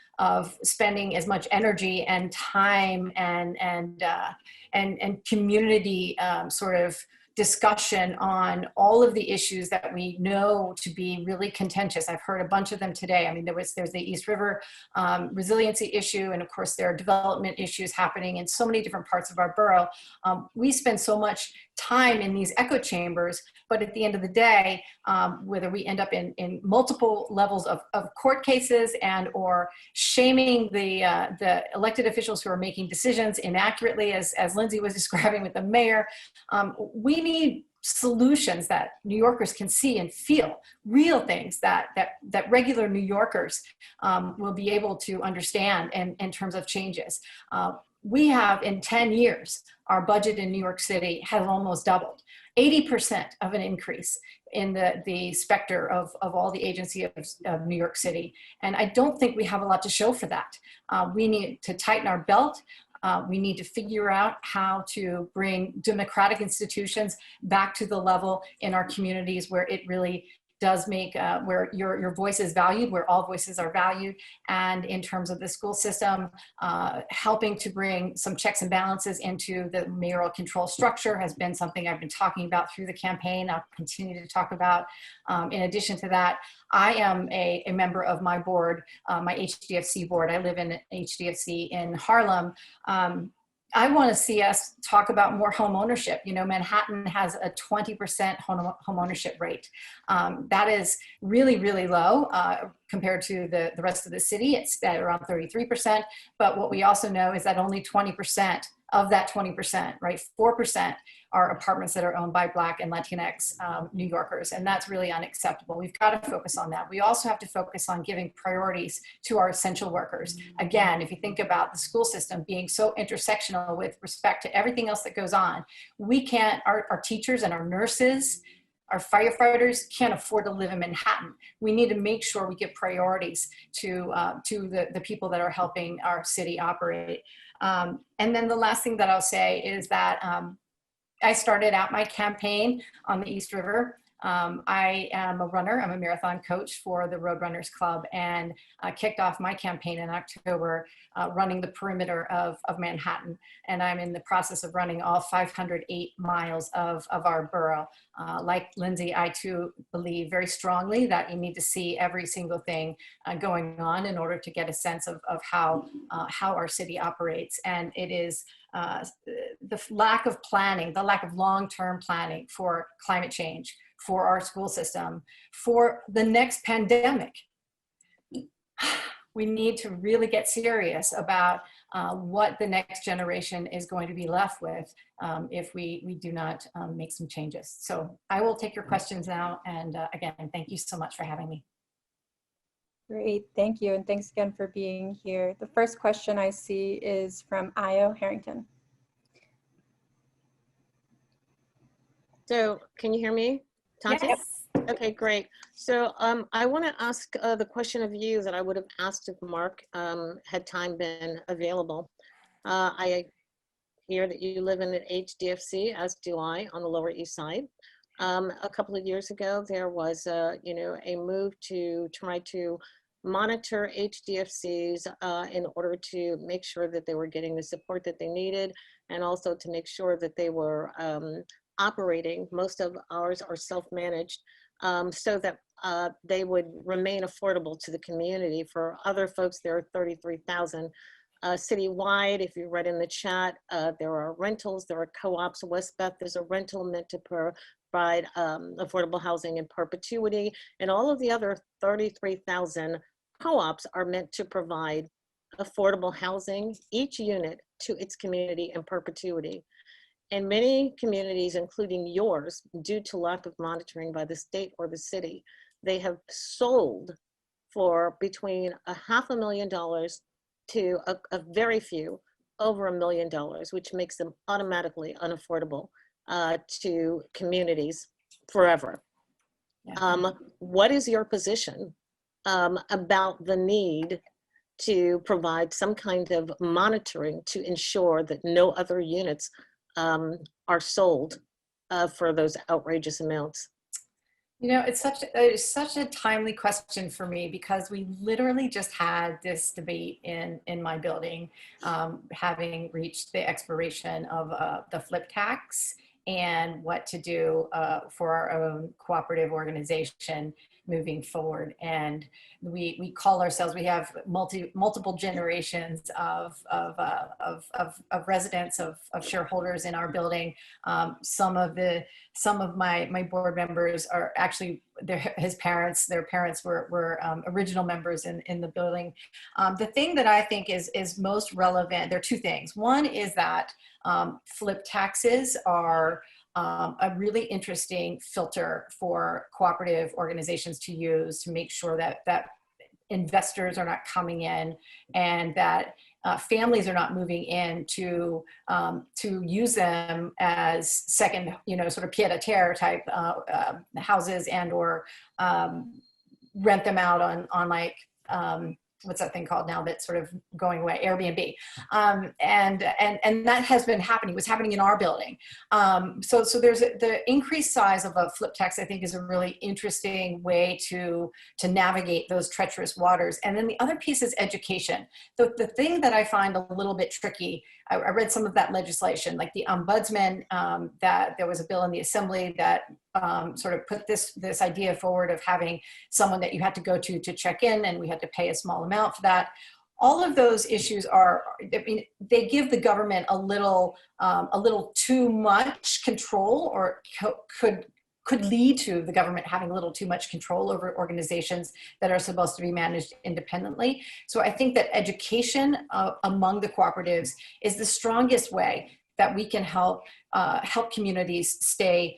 spending as much energy and time and community sort of discussion on all of the issues that we know to be really contentious. I've heard a bunch of them today. I mean, there's the East River resiliency issue, and of course there are development issues happening in so many different parts of our borough. We spend so much time in these echo chambers, but at the end of the day, whether we end up in multiple levels of court cases and or shaming the elected officials who are making decisions inaccurately, as Lindsey was describing with the mayor, we need solutions that New Yorkers can see and feel, real things that regular New Yorkers will be able to understand in terms of changes. We have, in 10 years, our budget in New York City has almost doubled, 80% of an increase in the specter of all the agencies of New York City. And I don't think we have a lot to show for that. We need to tighten our belt. We need to figure out how to bring democratic institutions back to the level in our communities where it really does make, where your voice is valued, where all voices are valued. And in terms of the school system, helping to bring some checks and balances into the mayoral control structure has been something I've been talking about through the campaign. I'll continue to talk about. In addition to that, I am a member of my board, my HDFC board. I live in HDFC in Harlem. I want to see us talk about more home ownership. You know, Manhattan has a 20% home ownership rate. That is really, really low compared to the rest of the city. It's at around 33%. But what we also know is that only 20% of that 20%, right, 4% are apartments that are owned by Black and Latinx New Yorkers, and that's really unacceptable. We've got to focus on that. We also have to focus on giving priorities to our essential workers. Again, if you think about the school system being so intersectional with respect to everything else that goes on, we can't, our teachers and our nurses, our firefighters can't afford to live in Manhattan. We need to make sure we give priorities to the people that are helping our city operate. And then the last thing that I'll say is that I started out my campaign on the East River. I am a runner. I'm a marathon coach for the Roadrunners Club, and kicked off my campaign in October running the perimeter of Manhattan. And I'm in the process of running all 508 miles of our borough. Like Lindsey, I too believe very strongly that you need to see every single thing going on in order to get a sense of how our city operates. And it is the lack of planning, the lack of long-term planning for climate change, for our school system, for the next pandemic. we need to really get serious about what the next generation is going to be left with if we do not make some changes. So I will take your questions now. And again, thank you so much for having me. Great, thank you. And thanks again for being here. The first question I see is from Io Harrington. So can you hear me, Tati? Yes. Okay, great. So I want to ask the question of you that I would have asked if Mark had time been available. I hear that you live in an HDFC, as do I, on the Lower East Side. A couple of years ago, there was a move to try to monitor HDFCs in order to make sure that they were getting the support that they needed, and also to make sure that they were operating. Most of ours are self-managed, so that they would remain affordable to the community. For other folks, there are 33,000 citywide. If you read in the chat, there are rentals, there are co-ops. West Beth, there's a rental meant to provide affordable housing in perpetuity, and all of the other 33,000 co-ops are meant to provide affordable housing, each unit to its community in perpetuity. In many communities, including yours, due to lack of monitoring by the state or the city, they have sold for between $500,000 to a very few over $1 million, which makes them automatically unaffordable to communities forever. Yeah. What is your position about the need to provide some kind of monitoring to ensure that no other units are sold for those outrageous amounts? You know, it's such a timely question for me, because we literally just had this debate in my building, having reached the expiration of the flip tax and what to do for our own cooperative organization moving forward. And we call ourselves, we have multiple generations of residents, of shareholders in our building. Some of my board members are actually their parents were original members in the building. The thing that I think is most relevant, there are two things. One is that flip taxes are a really interesting filter for cooperative organizations to use to make sure that investors are not coming in, and that families are not moving in to use them as second, sort of pied-à-terre type houses, and or rent them out on like, what's that thing called now that's sort of going away? Airbnb. And that has been happening, was happening in our building. So there's the increased size of a flip tax, I think, is a really interesting way to navigate those treacherous waters. And then the other piece is education. The thing that I find a little bit tricky, I read some of that legislation, like the ombudsman, that there was a bill in the assembly that sort of put this idea forward of having someone that you had to go to check in, and we had to pay a small amount for that. All of those issues are, I mean, they give the government a little too much control, or could lead to the government having a little too much control over organizations that are supposed to be managed independently. So I think that education among the cooperatives is the strongest way that we can help communities stay,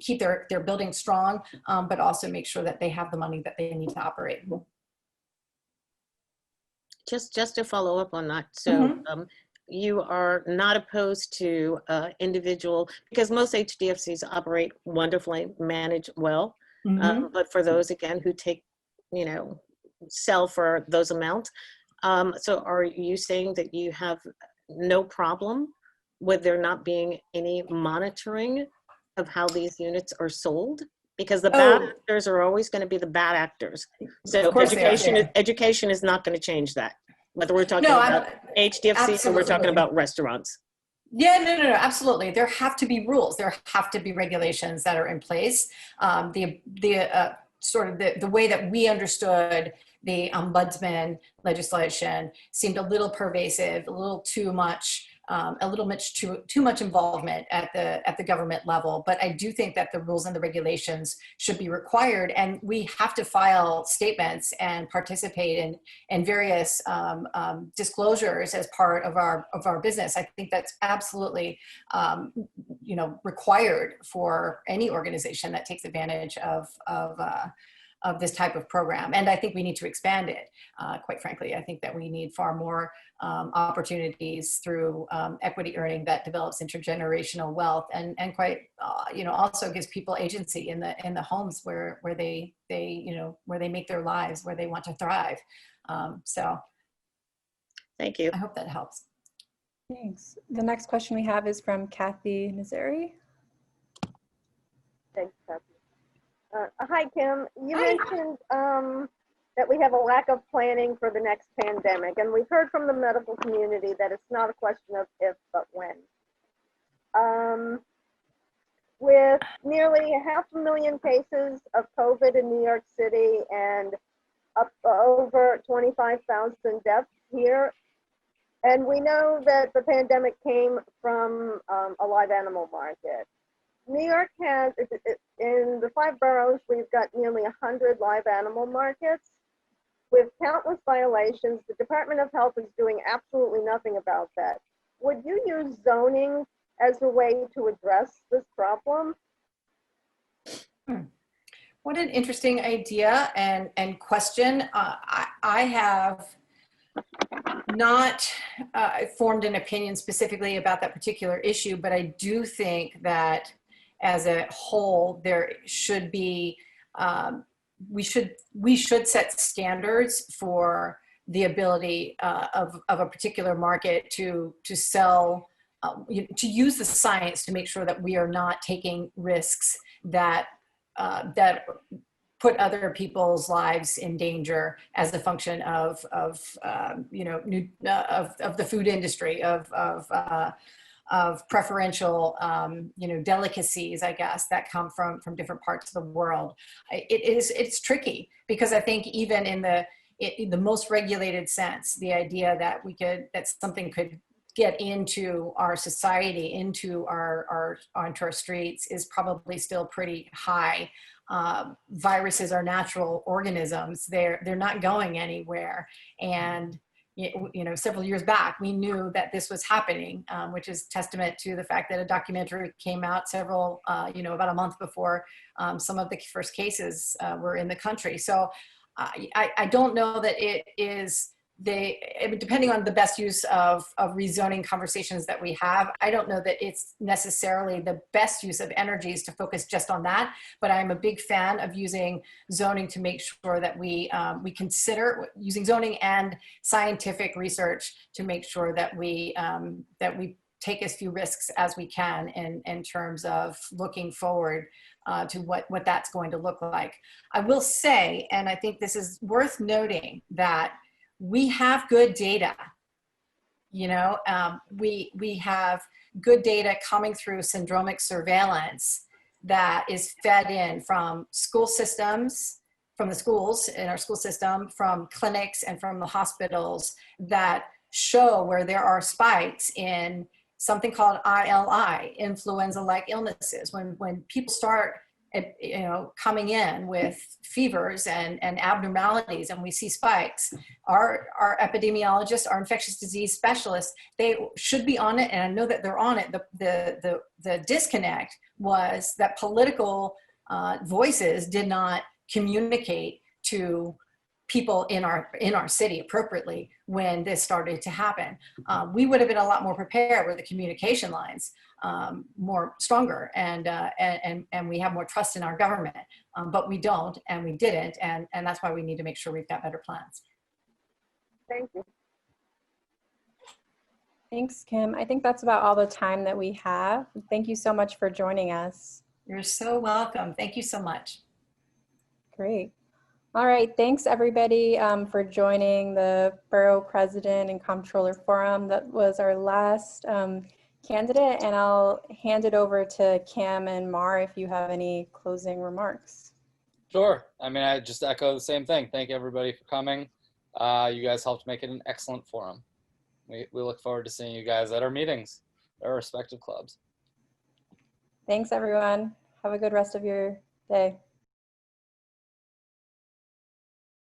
keep their buildings strong, but also make sure that they have the money that they need to operate. Just to follow up on that, so you are not opposed to individual, because most HDFCs operate wonderfully, manage well, but for those, again, who take, sell for those amounts. So are you saying that you have no problem with there not being any monitoring of how these units are sold? Because the bad actors are always going to be the bad actors. So education is not going to change that, whether we're talking about HDFC or we're talking about restaurants. Yeah, no, absolutely. There have to be rules. There have to be regulations that are in place. Sort of the way that we understood the ombudsman legislation seemed a little pervasive, a little too much a little much too much involvement at the government level. But I do think that the rules and the regulations should be required, and we have to file statements and participate in various disclosures as part of our business. I think that's absolutely required for any organization that takes advantage of this type of program. And I think we need to expand it, quite frankly. I think that we need far more opportunities through equity earning that develops intergenerational wealth and quite, also gives people agency in the homes where they make their lives, where they want to thrive. So thank you. I hope that helps. Thanks. The next question we have is from Kathy Nazari. Thanks, Kathy. Hi, Kim. You mentioned that we have a lack of planning for the next pandemic, and we've heard from the medical community that it's not a question of if, but when. With nearly 500,000 cases of COVID in New York City and up over 25,000 deaths here, and we know that the pandemic came from a live animal market. New York has, in the 5 boroughs, we've got nearly 100 live animal markets with countless violations. The Department of Health is doing absolutely nothing about that. Would you use zoning as a way to address this problem? What an interesting idea and question. I have not formed an opinion specifically about that particular issue, but I do think that as a whole, there should be, we should set standards for the ability of a particular market to sell, to use the science to make sure that we are not taking risks that put other people's lives in danger as a function of the food industry, of preferential, delicacies, I guess, that come from different parts of the world. It's tricky because I think even in the most regulated sense, the idea that that something could get into our society, onto our streets is probably still pretty high. Viruses are natural organisms. They're not going anywhere. And several years back, we knew that this was happening, which is testament to the fact that a documentary came out about a month before some of the first cases were in the country. So I don't know that it is depending on the best use of rezoning conversations that we have, I don't know that it's necessarily the best use of energies to focus just on that, but I'm a big fan of using zoning to make sure that we consider using zoning and scientific research to make sure that we take as few risks as we can in terms of looking forward to what that's going to look like. I will say, and I think this is worth noting, that we have good data. We have good data coming through syndromic surveillance that is fed in from school systems, from the schools in our school system, from clinics and from the hospitals that show where there are spikes in something called ILI, influenza-like illnesses. When people start coming in with fevers and abnormalities, and we see spikes, our epidemiologists, our infectious disease specialists, they should be on it, and I know that they're on it. The disconnect was that political voices did not communicate to people in our city appropriately when this started to happen. We would have been a lot more prepared with the communication lines more stronger, and we have more trust in our government, but we don't, and we didn't, and that's why we need to make sure we've got better plans. Thank you. Thanks, Kim. I think that's about all the time that we have. Thank you so much for joining us. You're so welcome. Thank you so much. Great. All right, thanks everybody for joining the Borough President and Comptroller Forum. That was our last candidate, and I'll hand it over to Cam and Mar if you have any closing remarks. Sure. I mean, I just echo the same thing. Thank everybody for coming. You guys helped make it an excellent forum. we look forward to seeing you guys at our meetings, our respective clubs. Thanks, everyone. Have a good rest of your day.